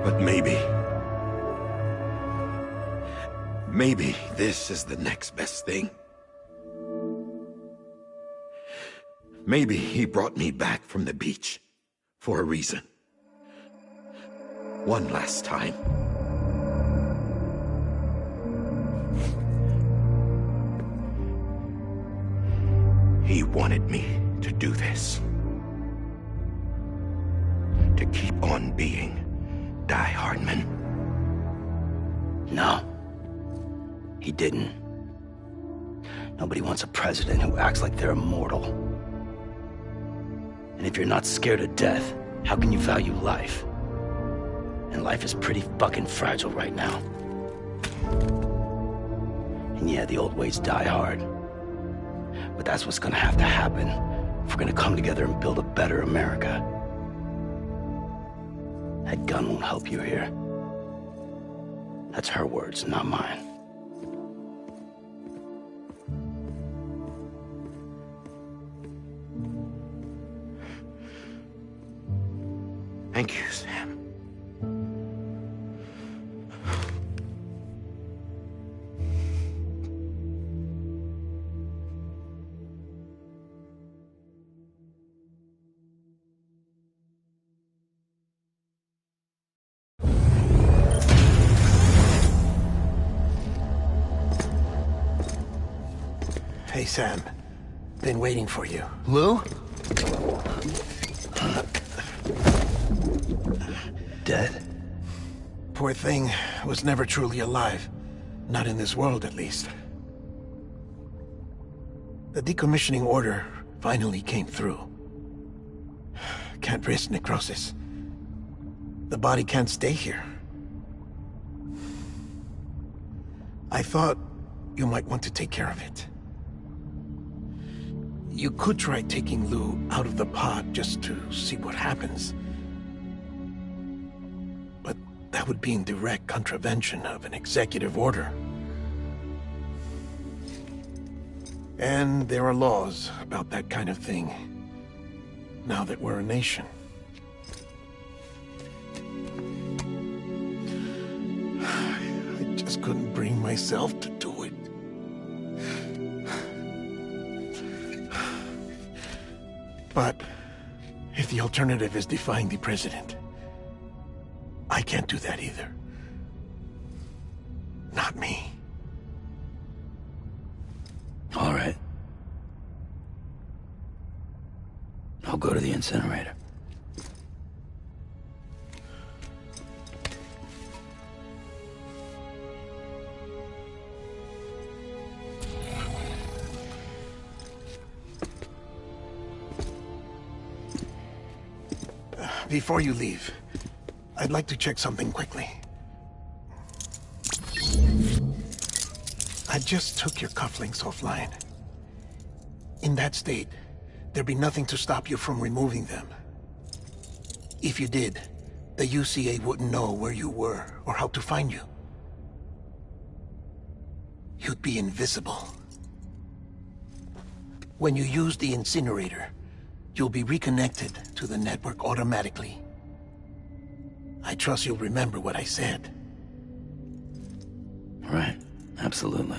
But maybe this is the next best thing. Maybe he brought me back from the beach for a reason. One last time. He wanted me to do this. To keep on being Die Hardman. No. He didn't. Nobody wants a president who acts like they're immortal. And if you're not scared of death, how can you value life? And life is pretty fucking fragile right now. And yeah, the old ways die hard. But that's what's gonna have to happen if we're gonna come together and build a better America. That gun won't help you here. That's her words, not mine. Thank you, Sam. Hey, Sam. Been waiting for you. Lou? Dead? Poor thing was never truly alive. Not in this world, at least. The decommissioning order finally came through. Can't risk necrosis. The body can't stay here. I thought you might want to take care of it. You could try taking Lou out of the pod just to see what happens. But that would be in direct contravention of an executive order. And there are laws about that kind of thing, now that we're a nation. myself to do it. But if the alternative is defying the president, I can't do that either. Not me. All right. I'll go to the incinerator. Before you leave, I'd like to check something quickly. I just took your cufflinks offline. In that state, there'd be nothing to stop you from removing them. If you did, the UCA wouldn't know where you were or how to find you. You'd be invisible. When you use the incinerator, you'll be reconnected to the network automatically. I trust you'll remember what I said. Right. Absolutely.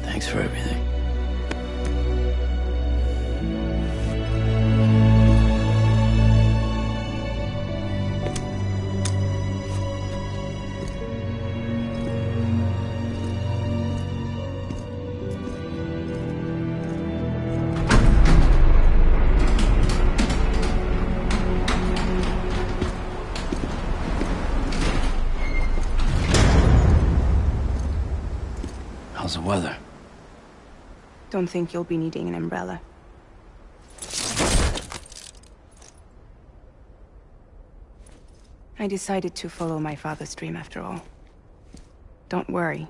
Thanks for everything. How's the weather? Don't think you'll be needing an umbrella. I decided to follow my father's dream after all. Don't worry.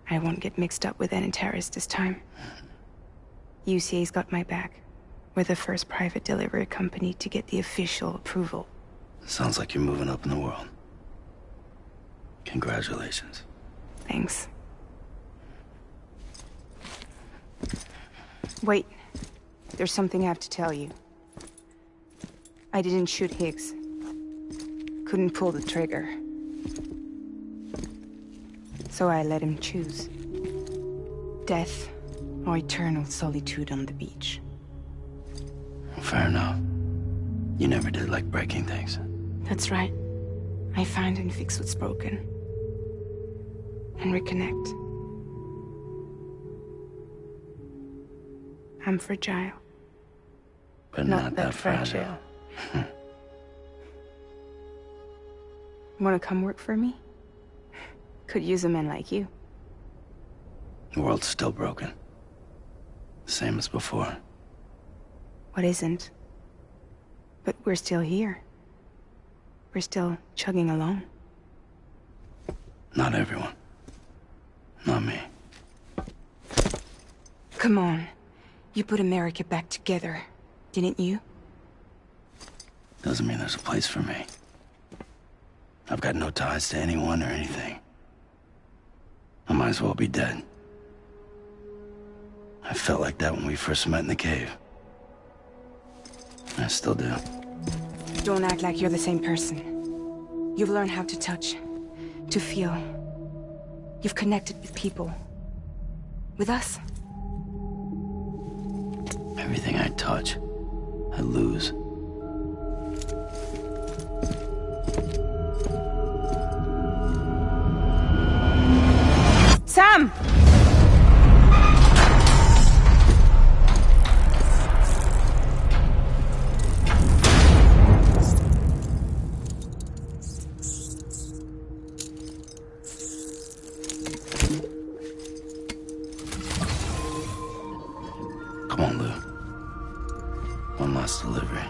I won't get mixed up with any terrorists this time. UCA's got my back. We're the first private delivery company to get the official approval. Sounds like you're moving up in the world. Congratulations. Thanks. Wait. There's something I have to tell you. I didn't shoot Higgs. Couldn't pull the trigger. So I let him choose. Death or eternal solitude on the beach. Fair enough. You never did like breaking things. That's right. I find and fix what's broken. And reconnect. I'm fragile. But not that fragile. Wanna come work for me? Could use a man like you. The world's still broken. Same as before. What isn't? But we're still here. We're still chugging along. Not everyone. Not me. Come on. You put America back together, didn't you? Doesn't mean there's a place for me. I've got no ties to anyone or anything. I might as well be dead. I felt like that when we first met in the cave. I still do. Don't act like you're the same person. You've learned how to touch, to feel. You've connected with people. With us. Everything I touch, I lose. Sam! Come on, Lou. One last delivery.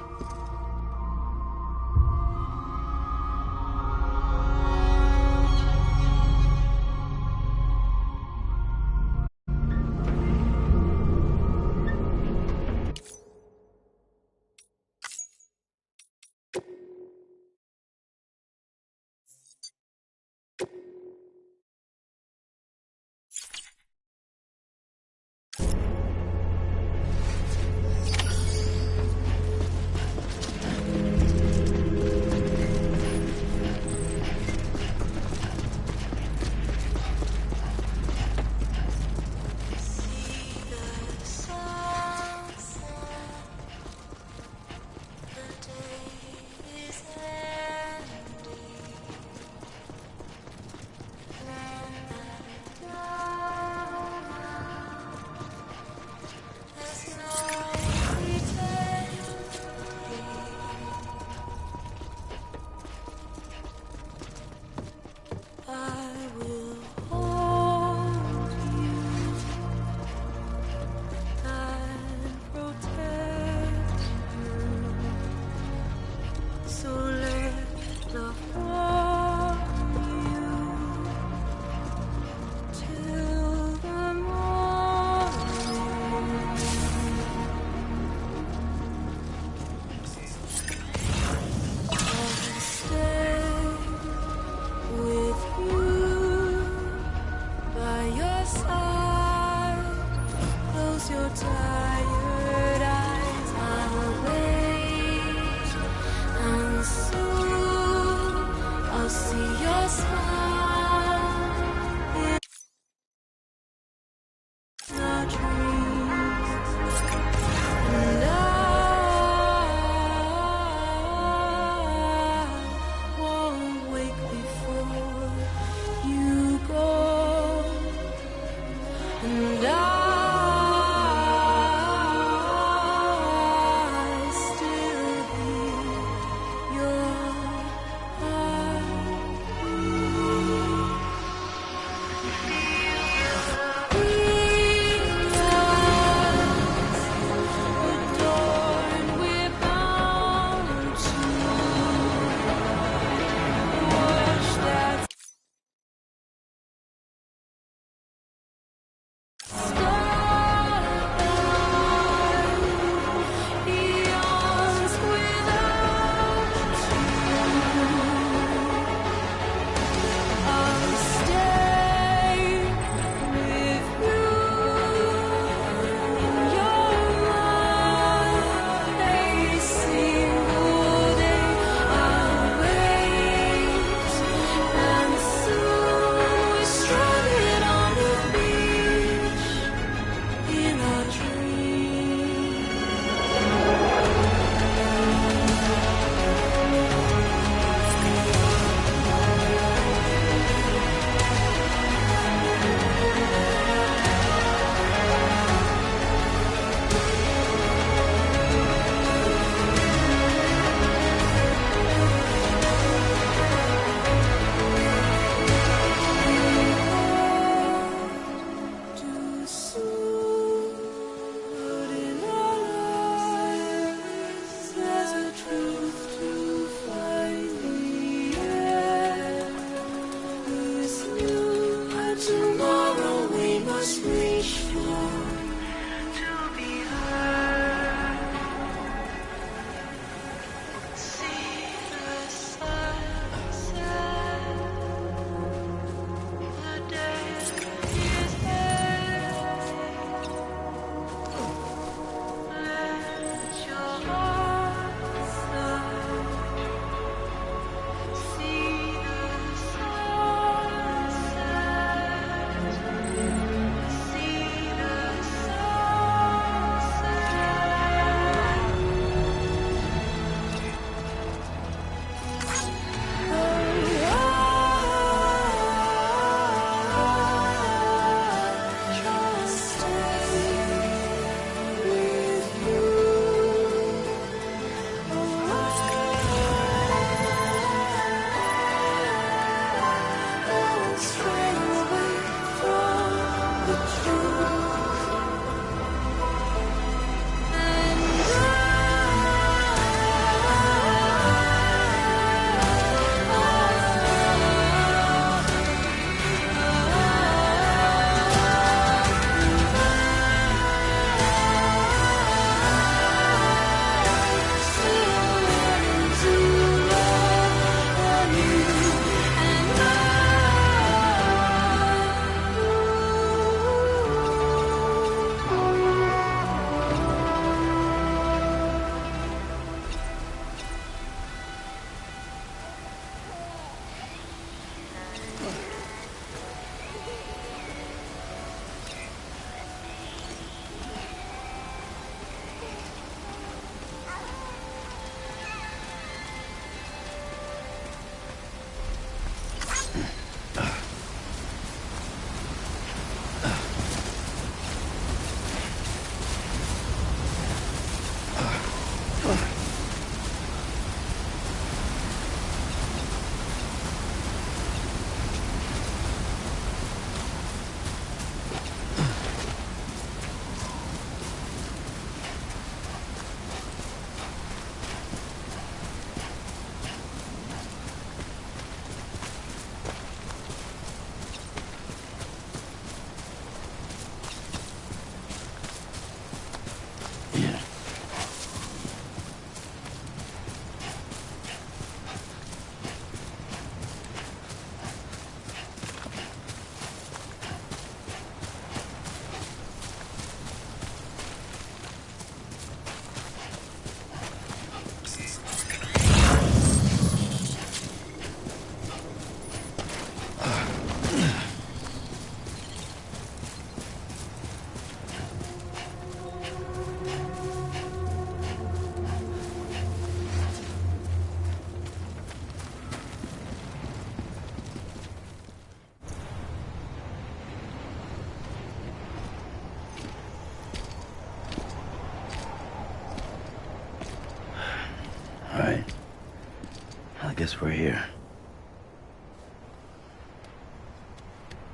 guess we're here.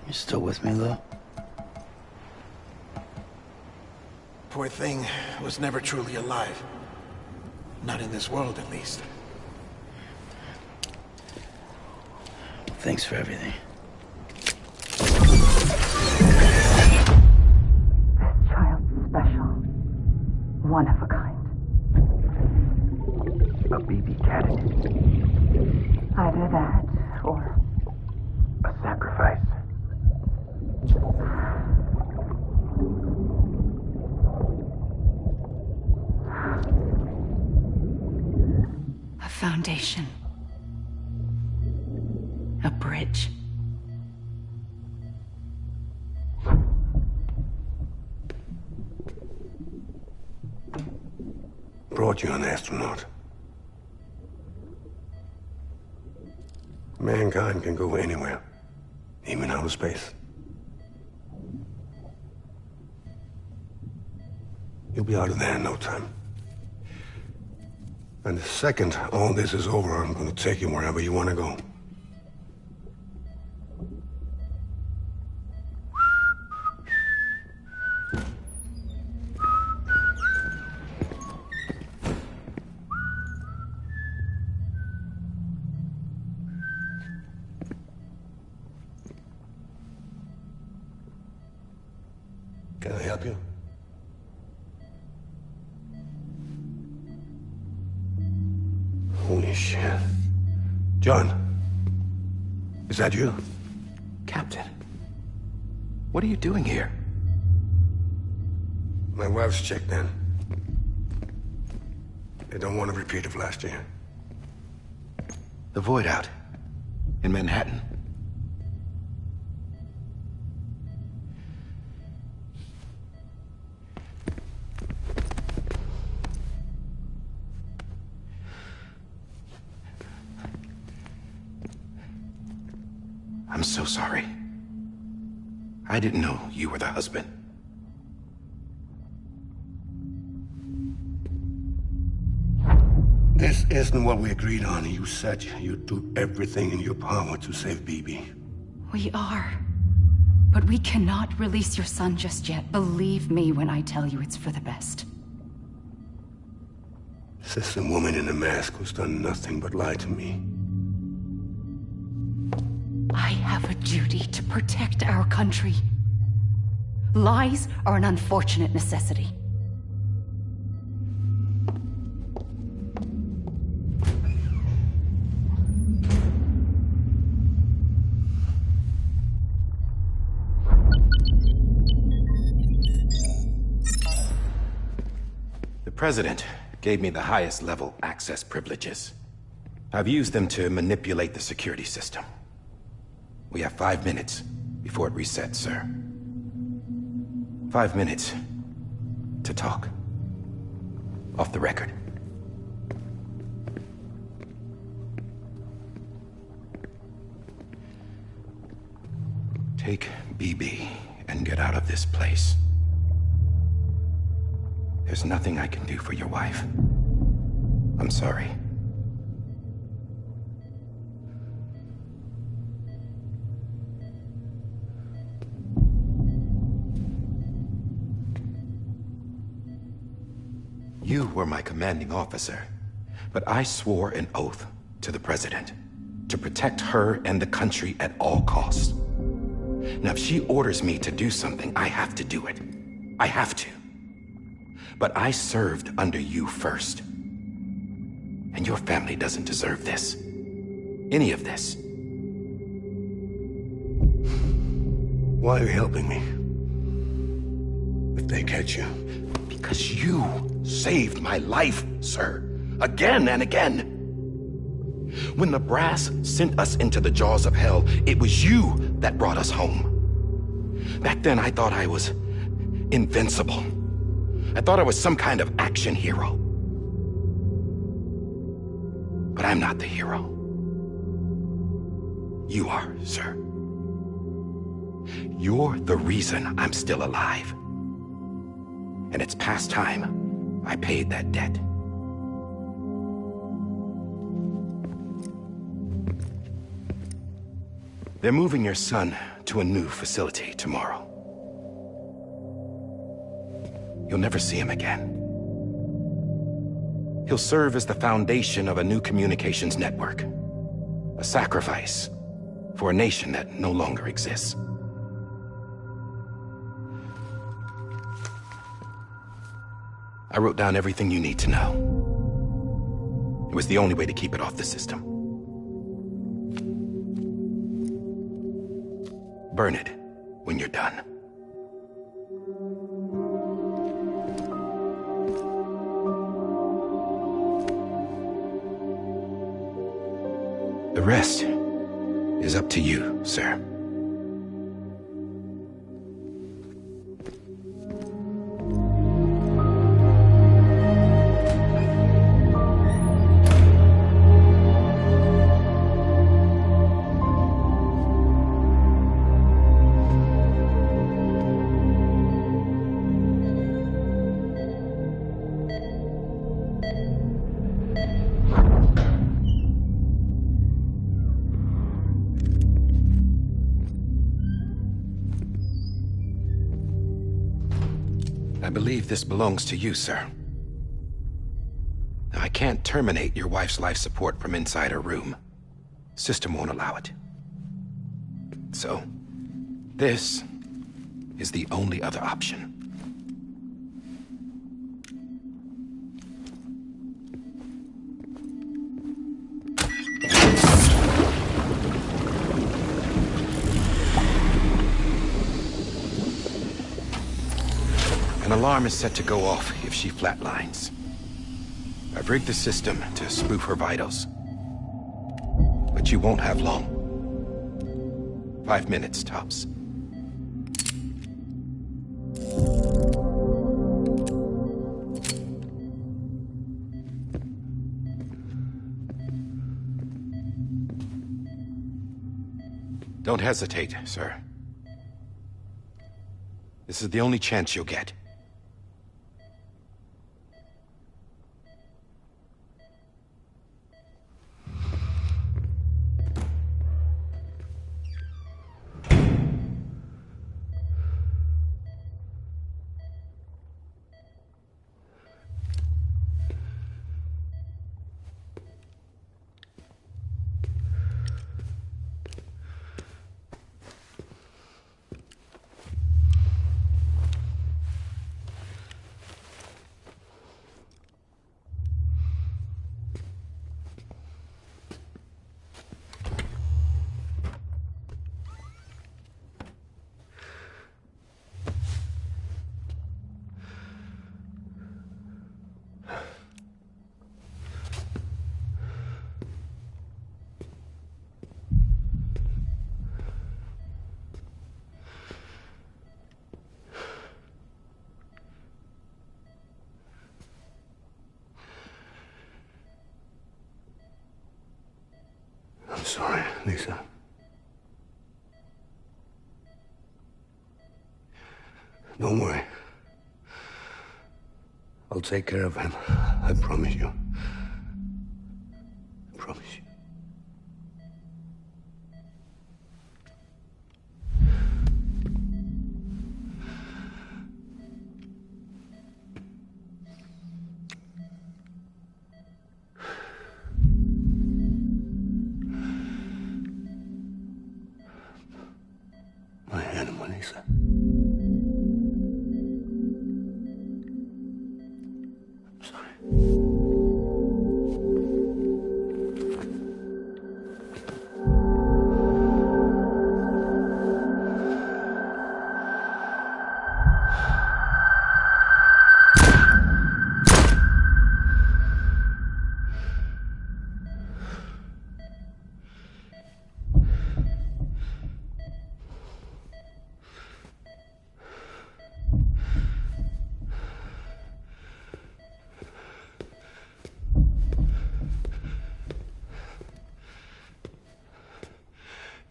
You still with me, though? Poor thing was never truly alive. Not in this world, at least. Thanks for everything. Child special. One of a kind. A BB candidate. Either that, or... a sacrifice. A foundation. A bridge. Brought you an astronaut. Mankind can go anywhere, even outer space. You'll be out of there in no time. And the second all this is over, I'm gonna take you wherever you want to go. Can I help you? Holy shit. John, is that you? Captain, what are you doing here? My wife's checked in. They don't want a repeat of last year. The Void out. In Manhattan. I'm so sorry. I didn't know you were the husband. This isn't what we agreed on. You said you'd do everything in your power to save BB. We are. But we cannot release your son just yet. Believe me when I tell you it's for the best. This woman in a mask who's done nothing but lie to me. I have a duty to protect our country. Lies are an unfortunate necessity. The President gave me the highest level access privileges. I've used them to manipulate the security system. We have 5 minutes before it resets, sir. 5 minutes to talk. Off the record. Take BB and get out of this place. There's nothing I can do for your wife. I'm sorry. You were my commanding officer, but I swore an oath to the President to protect her and the country at all costs. Now, if she orders me to do something, I have to do it. I have to. But I served under you first. And your family doesn't deserve this. Any of this. Why are you helping me? If they catch you. Because you saved my life, sir. Again and again. When the brass sent us into the jaws of hell, it was you that brought us home. Back then, I thought I was invincible. I thought I was some kind of action hero. But I'm not the hero. You are, sir. You're the reason I'm still alive. And it's past time I paid that debt. They're moving your son to a new facility tomorrow. You'll never see him again. He'll serve as the foundation of a new communications network. A sacrifice for a nation that no longer exists. I wrote down everything you need to know. It was the only way to keep it off the system. Burn it when you're done. The rest is up to you, sir. I believe this belongs to you, sir. Now, I can't terminate your wife's life support from inside her room. System won't allow it. So, this is the only other option. An alarm is set to go off if she flatlines. I've rigged the system to spoof her vitals. But you won't have long. 5 minutes, tops. Don't hesitate, sir. This is the only chance you'll get. I'm sorry, Lisa. Don't worry. I'll take care of him. I promise you. I promise you. My animal, Lisa. I'm sorry.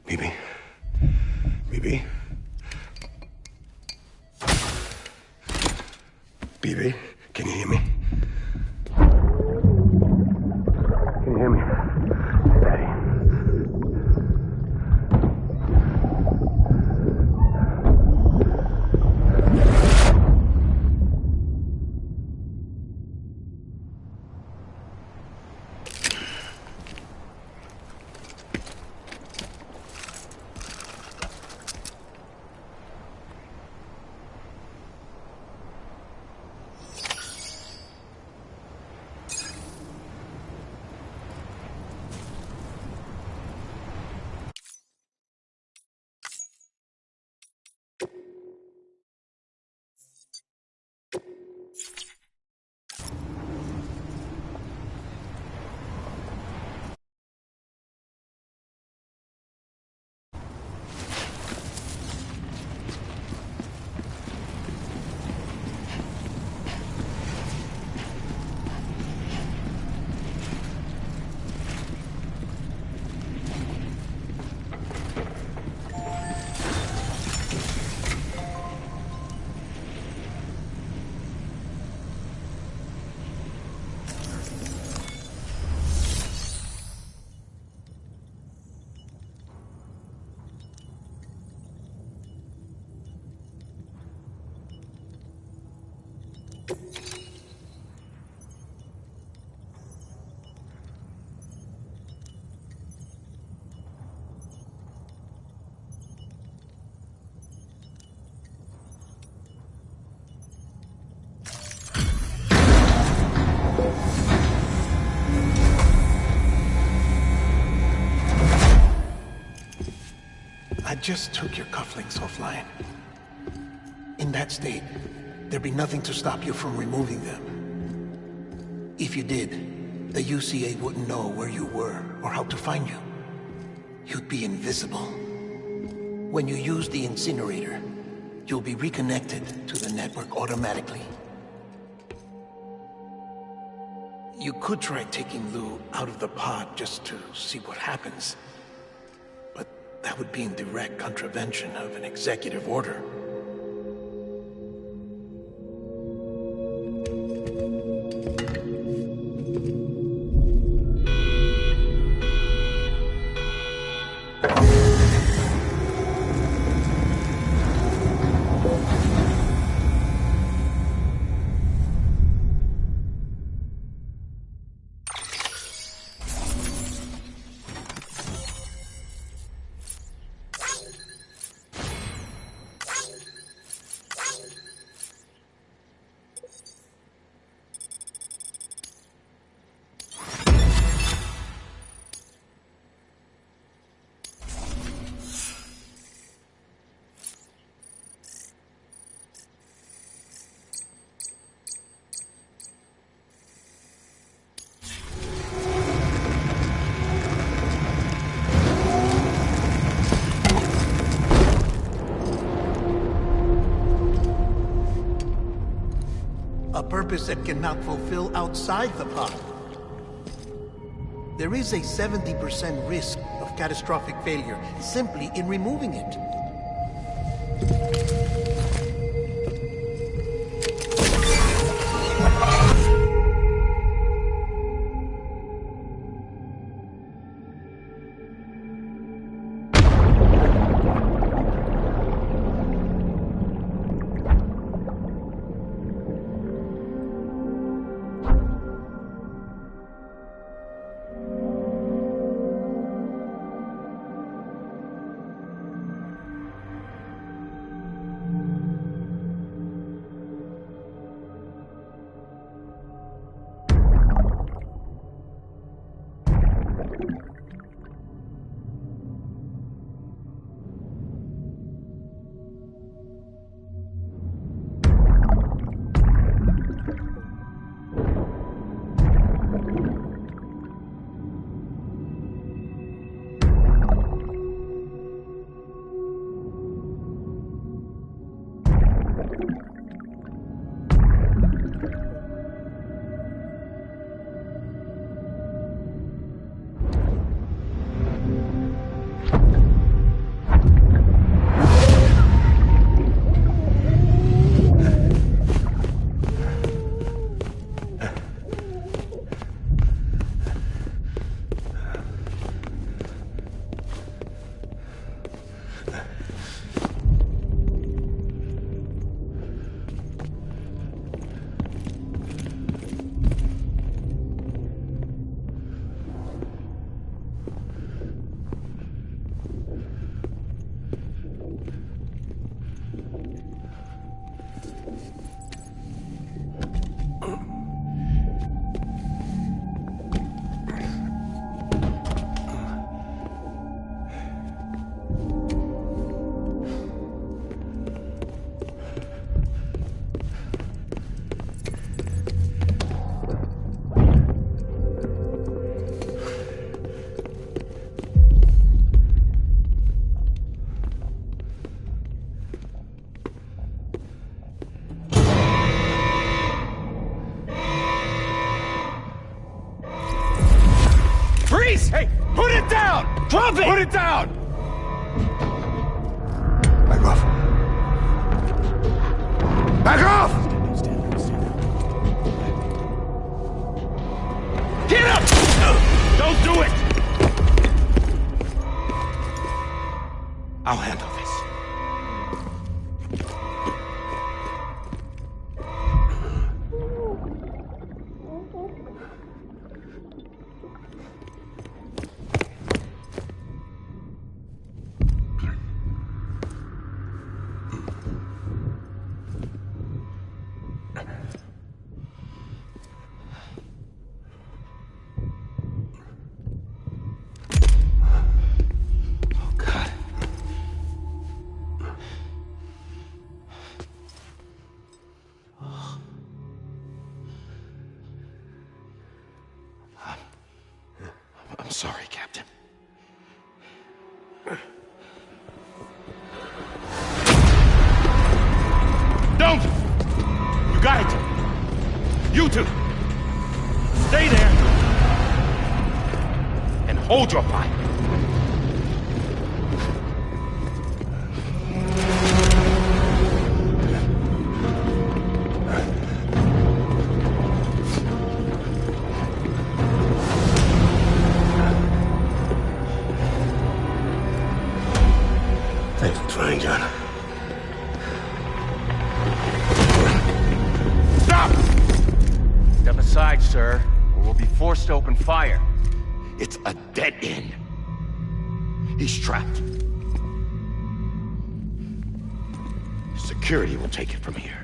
Bibi. Bibi. Bibi, can you hear me? Can you hear me? Daddy. just took your cufflinks offline. In that state, there'd be nothing to stop you from removing them. If you did, the UCA wouldn't know where you were or how to find you. You'd be invisible. When you use the incinerator, you'll be reconnected to the network automatically. You could try taking Lou out of the pod just to see what happens. But that would be in direct contravention of an executive order. A purpose that cannot fulfill outside the pod. There is a 70% risk of catastrophic failure simply in removing it. Hey, put it down! Drop it! Put it down! Back off. Back off! Get up! Don't do it! I'll handle this. I'm sorry, Captain. Don't! You got it! You two! Stay there! And hold your fire! Thanks for trying, John. Stop! Step aside, sir, or we'll be forced to open fire. It's a dead end. He's trapped. Security will take it from here.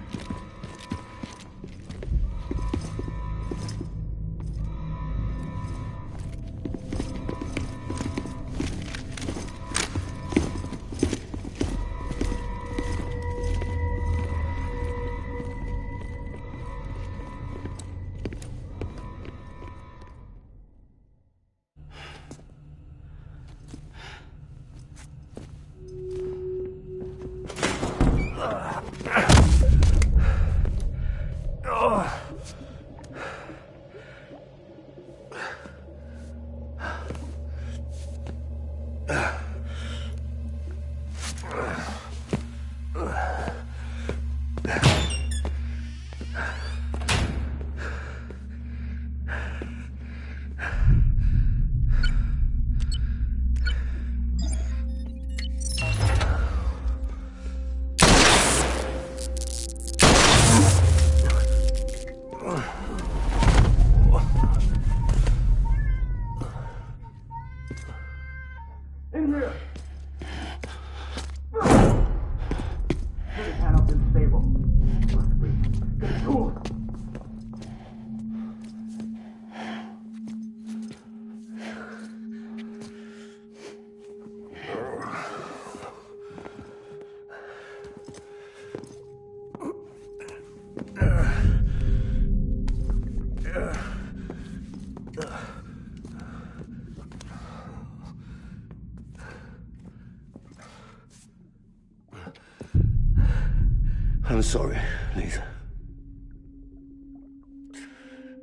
I'm sorry, Lisa.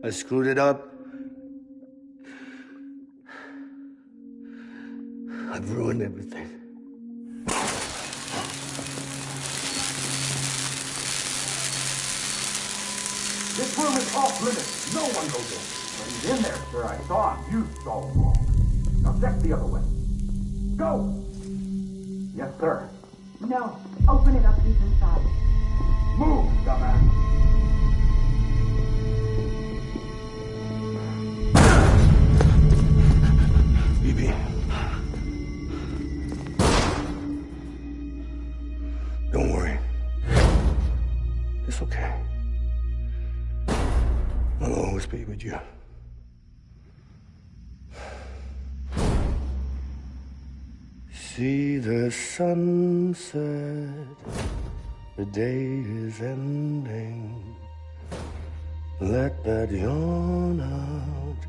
I screwed it up. I've ruined everything. This room is off limits. No one goes in. But he's in there, sir. I saw him. You saw him wrong. Now check the other way. Go! Yes, sir. No. Open it up. He's inside. Move, dumbass. Bibi. Don't worry. It's okay. I'll always be with you. See the sunset, the day is ending. Let that yawn out,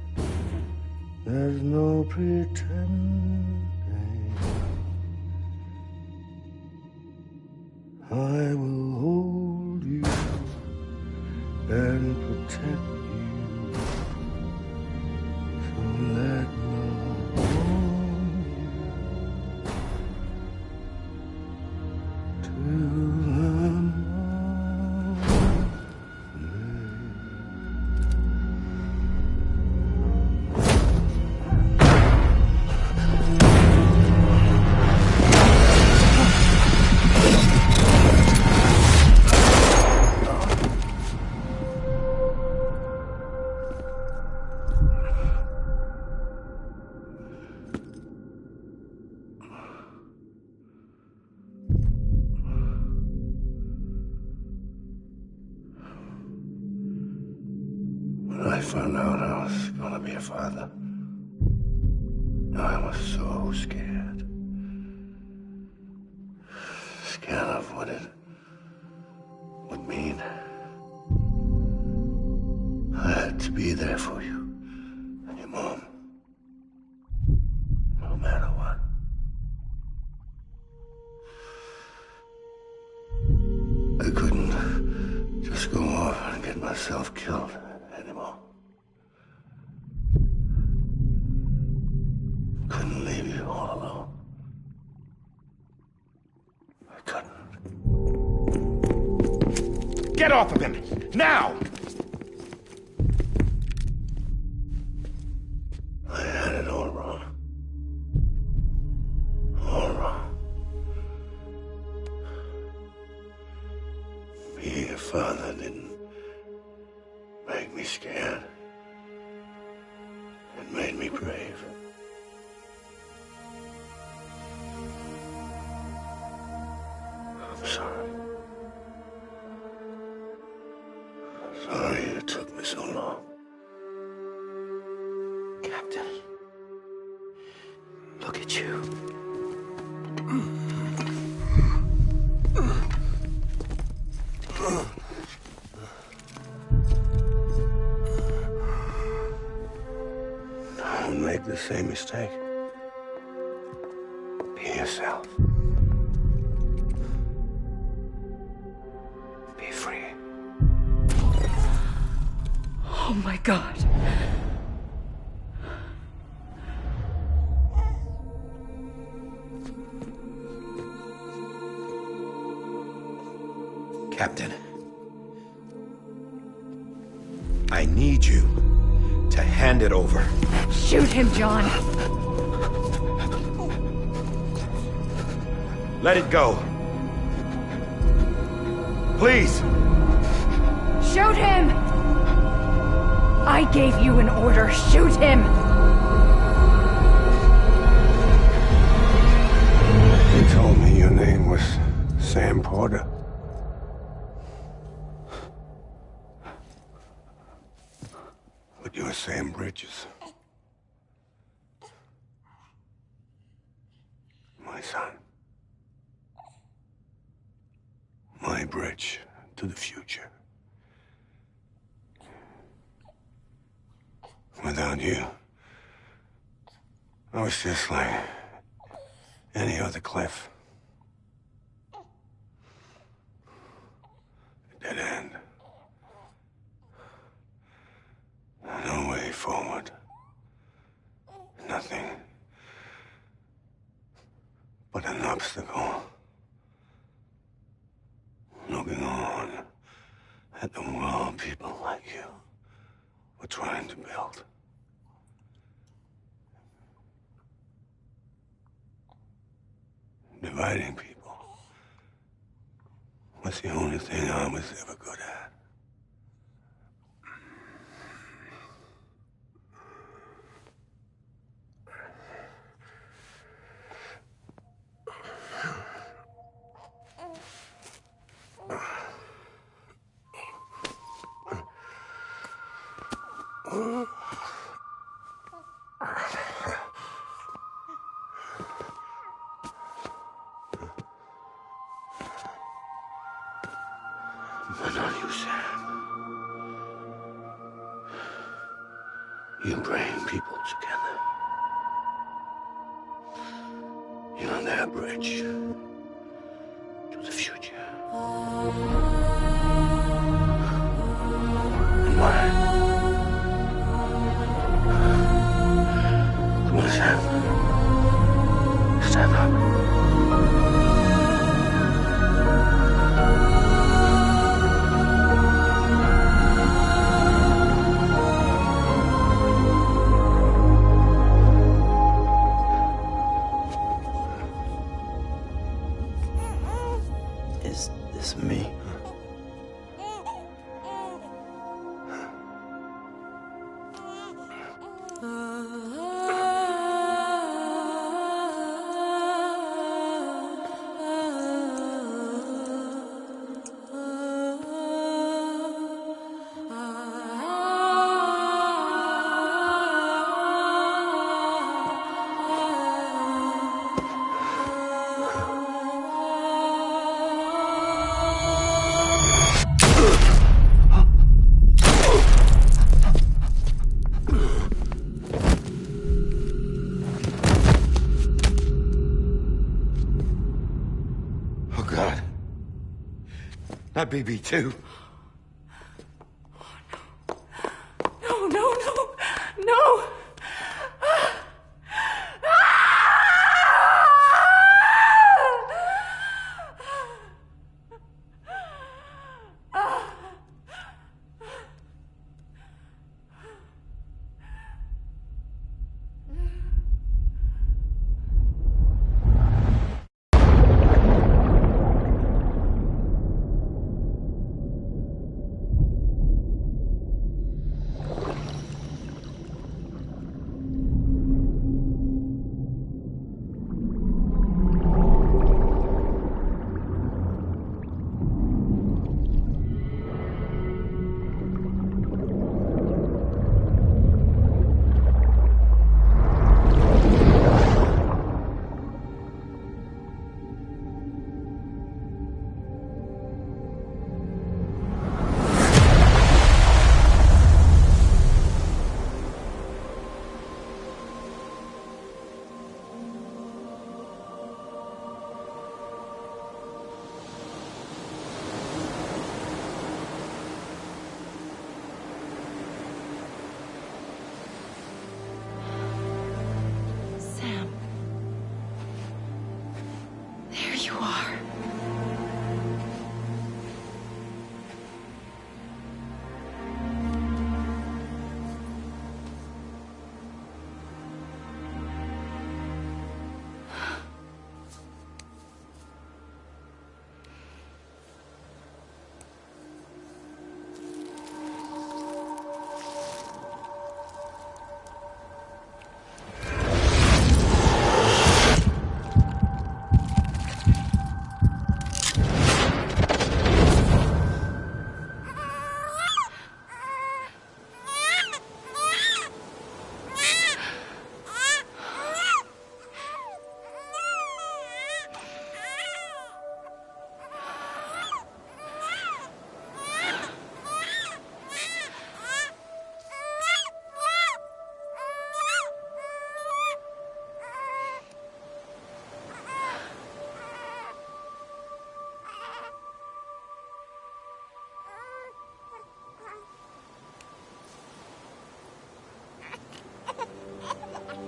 there's no pretending. I will hold you and protect you. So let love warm you till the When I found out I was gonna be a father, I was so scared. Scared of what it would mean. I had to be there for you and your mom. all alone. I couldn't. Get off of him! Now! I had it all wrong. All wrong. Being a father didn't make me scared. It made me brave. I'm sorry. Sorry it took me so long. Captain. Look at you. Don't make the same mistake. Be yourself. Be free. Oh my God. Captain, I need you to hand it over. Shoot him, John. Let it go. Please. Shoot him! I gave you an order. Shoot him! You told me your name was Sam Porter. But you're Sam Bridges. My son. My bridge to the future. Without you, I was just like any other Cliff. A dead end. No way forward. Nothing but an obstacle. Looking on at the world people like you were trying to build. Dividing people was the only thing I was ever good at. But not you, Sam. You bring people together. You're their bridge to the future. And mine. Come on, Sam. Stand up. Is this me? Not BB2. No, no, no, no!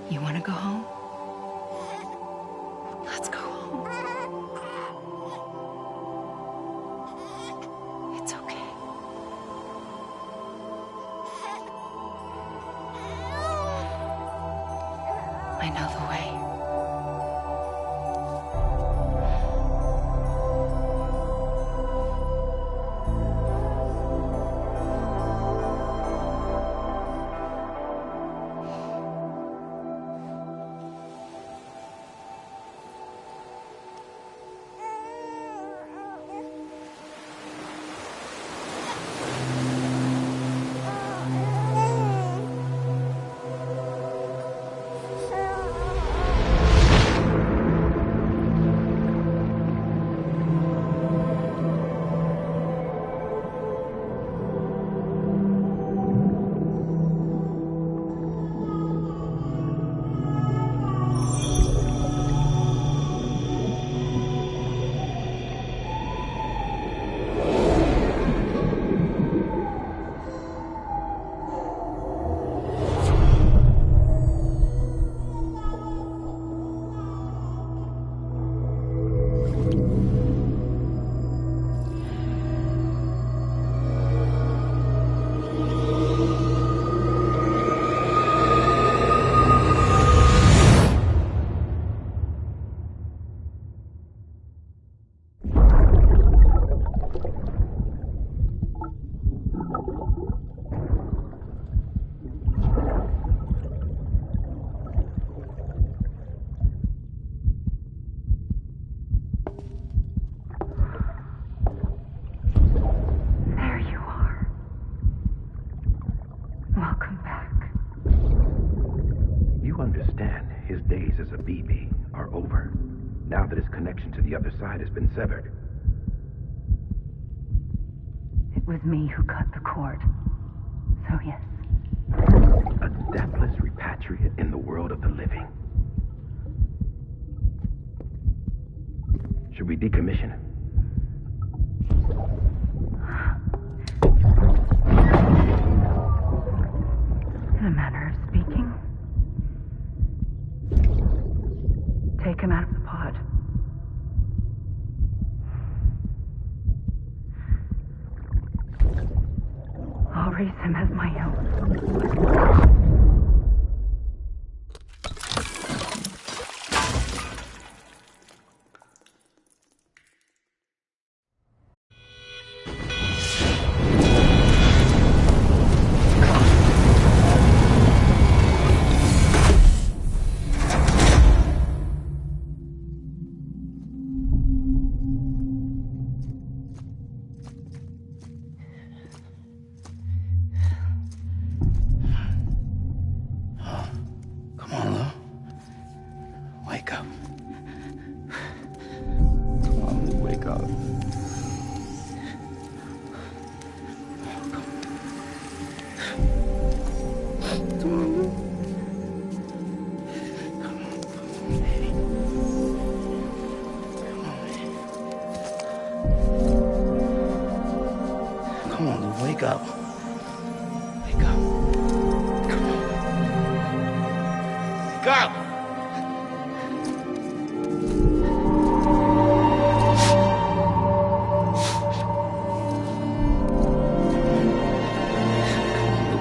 You want to go home? Let's go home. It's okay. I know the way. As a BB are over, now that his connection to the other side has been severed. It was me who cut the cord. So yes. A deathless repatriate in the world of the living. Should we decommission him? In a manner of speaking. Take him out of the pod. I'll raise him as my own. Come on, Lou, wake up. Wake up. Come on. Wake up!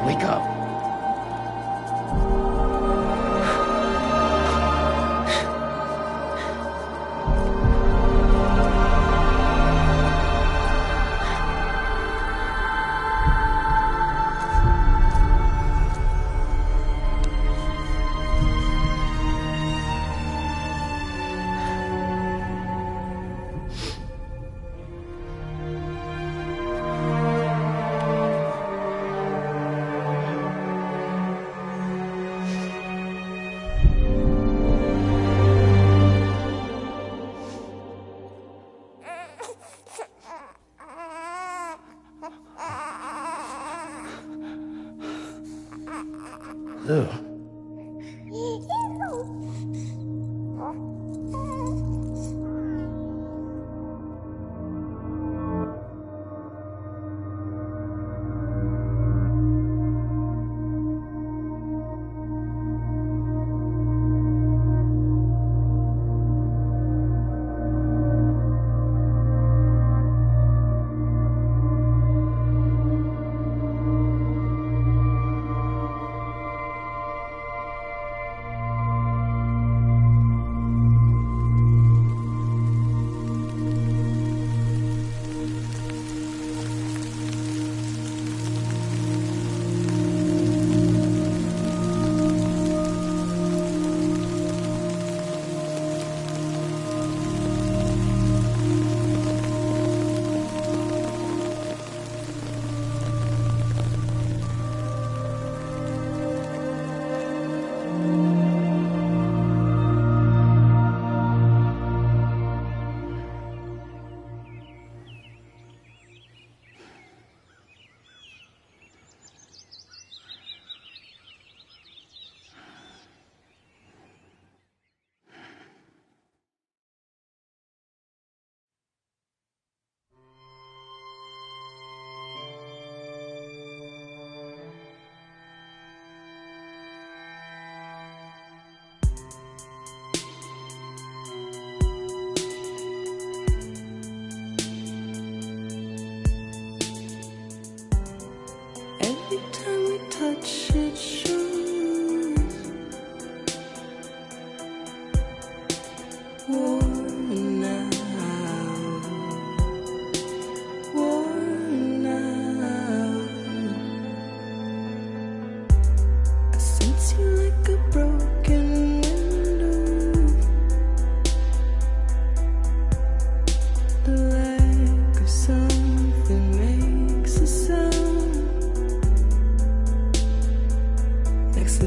Wake up. Lou.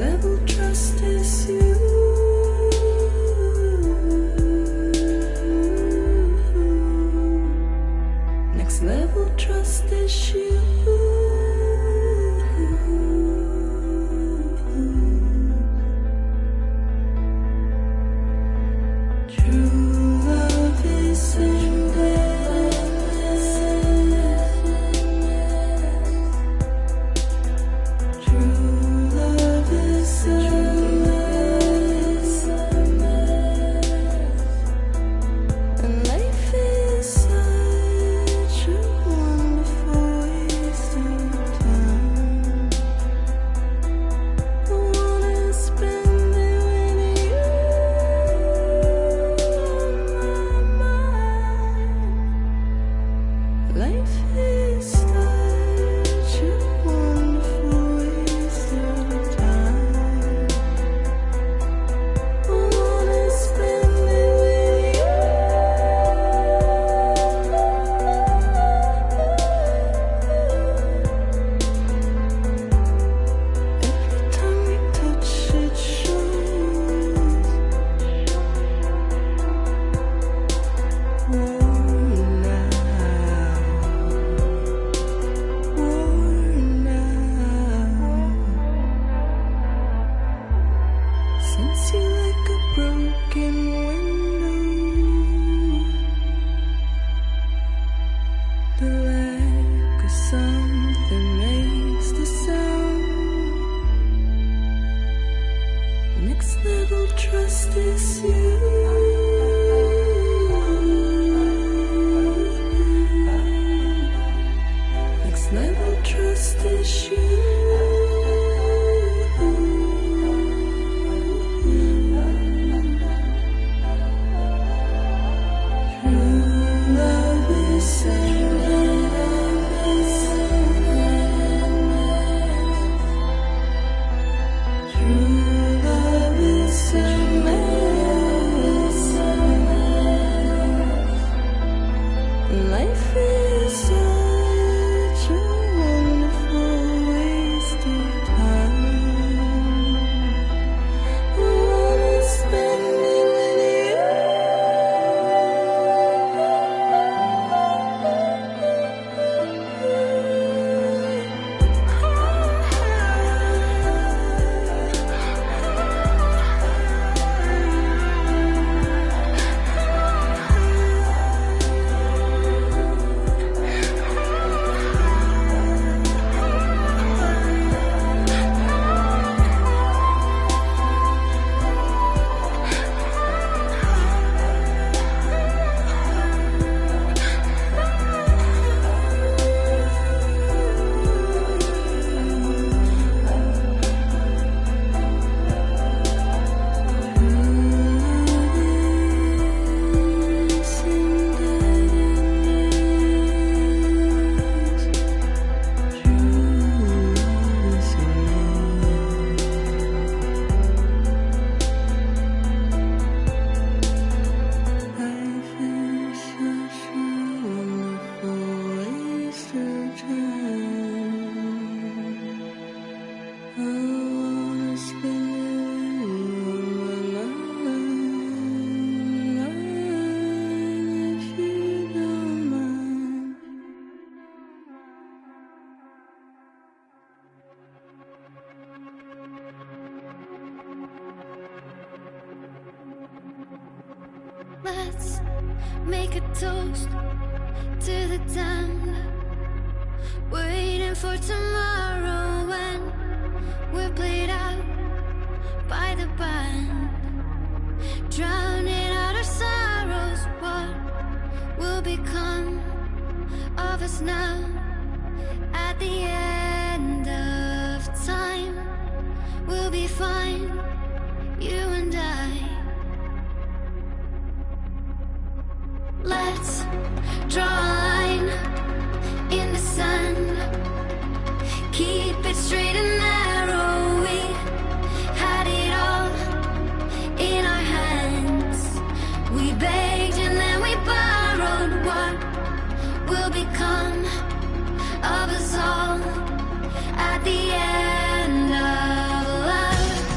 level trust is you. Next level trust is you. True love is endless. True love is endless. And life is such a wonderful waste of time. I wanna spend it with you on my mind. Life is such a wonderful waste of time. I wanna spend it with you. Every time we touch it shows. Worn out. Sense you like a broken window. The lack of something makes the sound. Next level trust is you. Next level trust is you. True love is endless. True love is endless. Life is such a wonderful waste of time. I wanna spend it with you. Life is such a wonderful waste of time. I wanna spend it on my mind, if you don't mind. Let's make a toast to the time waiting for tomorrow when we're played out by the band, drowning out our sorrows. What will become of us now at the end of time? We'll be fine, you and I. Let's draw a line in the sand. Keep it straight and narrow. We had it all in our hands. We begged and then we borrowed. What will become of us all at the end of love?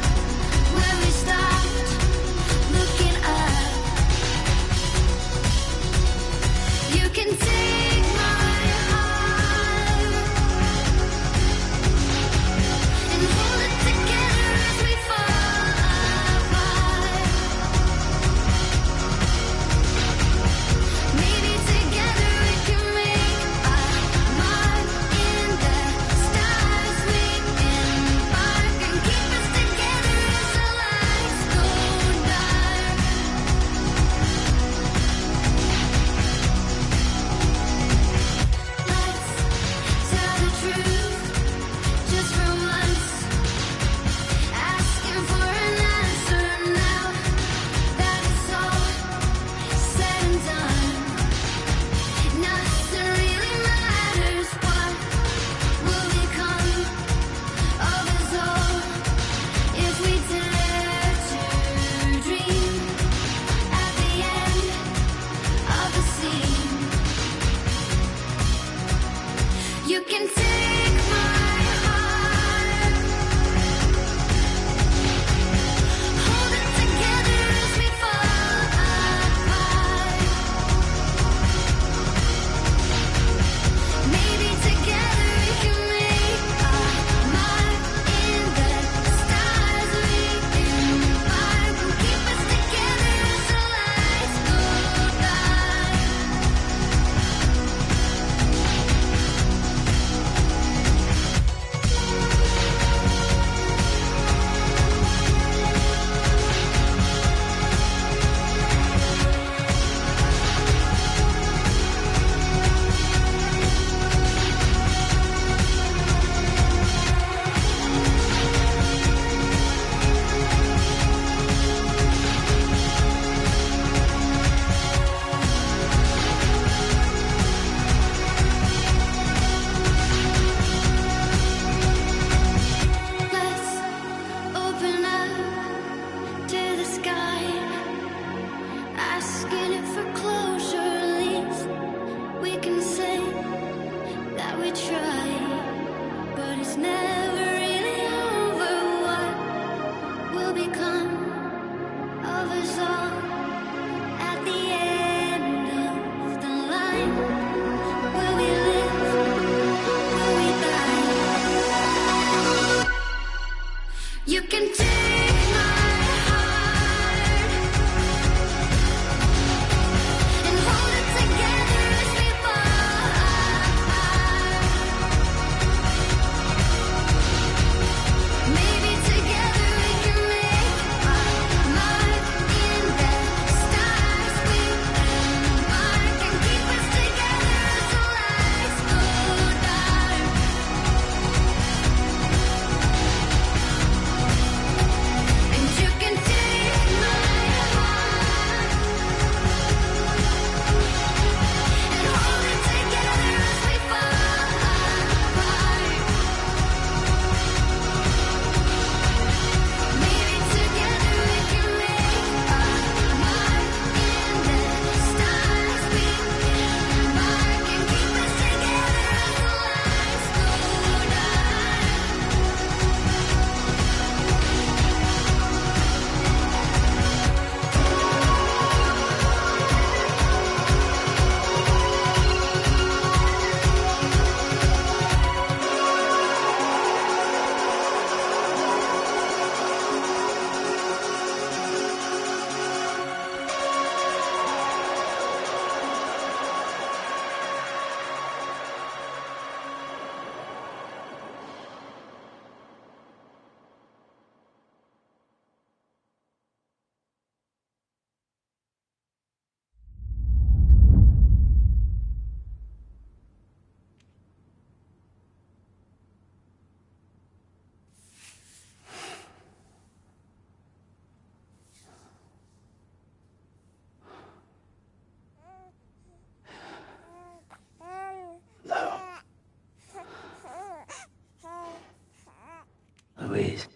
Louise.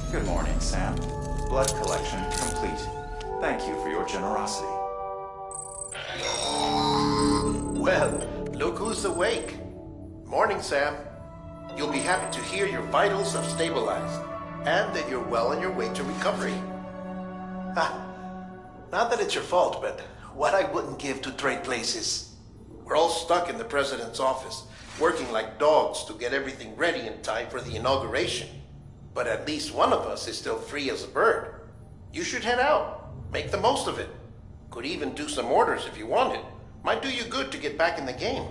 Good morning, Sam. Blood collection complete. Thank you for your generosity. Well, look who's awake. Morning, Sam. You'll be happy to hear your vitals have stabilized, and that you're well on your way to recovery. Not that it's your fault, but what I wouldn't give to trade places. We're all stuck in the president's office, working like dogs to get everything ready in time for the inauguration. But at least one of us is still free as a bird. You should head out. Make the most of it. Could even do some orders if you wanted. Might do you good to get back in the game.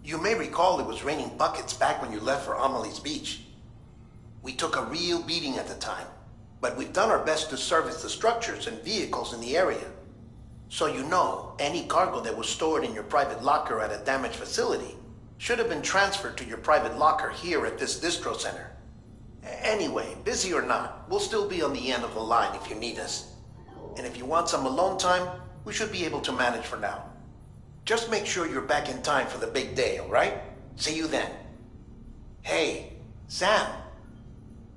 You may recall it was raining buckets back when you left for Amelie's Beach. We took a real beating at the time, but we've done our best to service the structures and vehicles in the area. So you know, any cargo that was stored in your private locker at a damaged facility, Should have been transferred to your private locker here at this distro center. Anyway, busy or not, we'll still be on the end of the line if you need us. And if you want some alone time, we should be able to manage for now. Just make sure you're back in time for the big day, alright? See you then. Hey, Sam.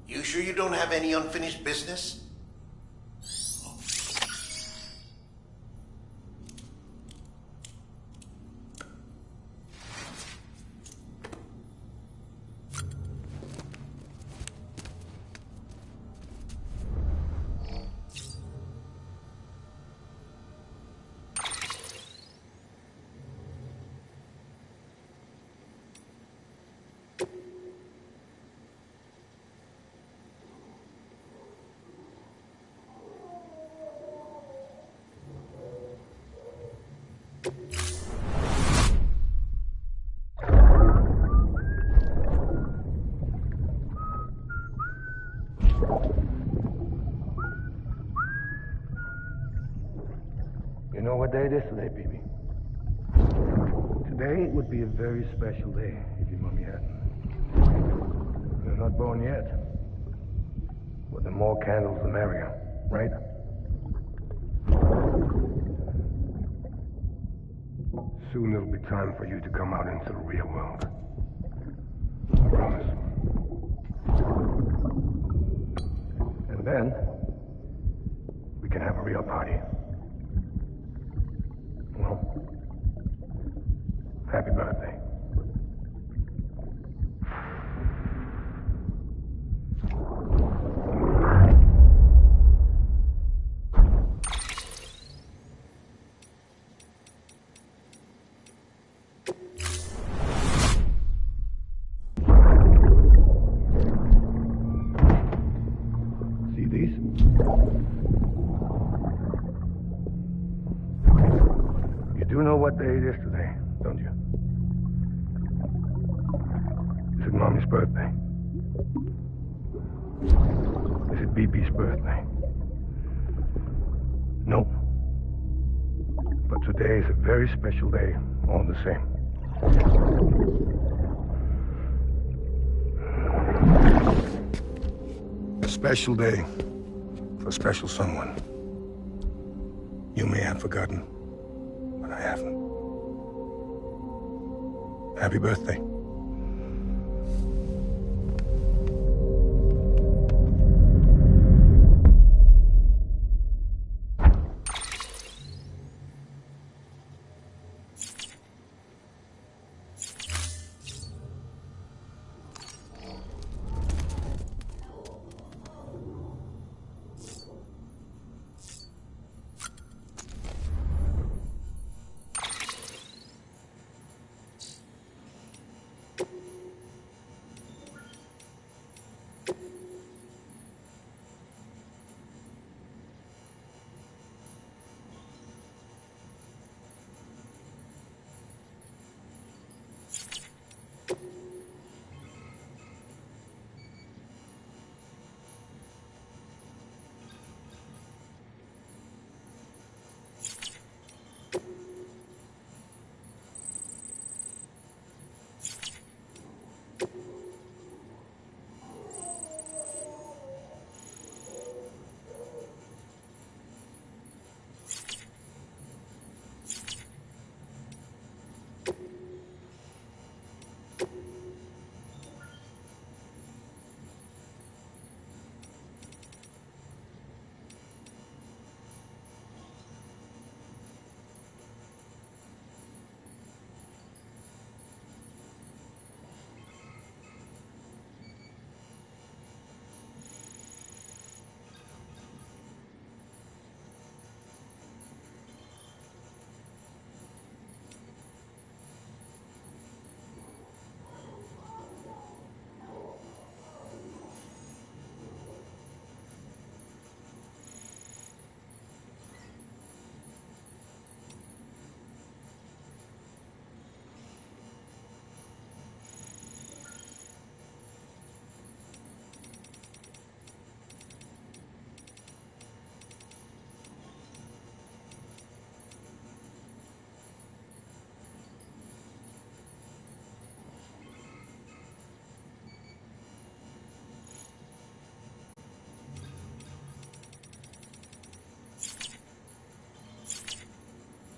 You sure you don't have any unfinished business? You know what day it is today, BB? Today would be a very special day if your mommy hadn't. You're not born yet. But the more candles, the merrier, right? Soon it'll be time for you to come out into the real world. I promise. And then, we can have a real party. Well, happy birthday. See these? You do know what day it is today, don't you? Is it Mommy's birthday? Is it BB's birthday? No. But today is a very special day, all the same. A special day for a special someone. You may have forgotten, but I haven't. Happy birthday.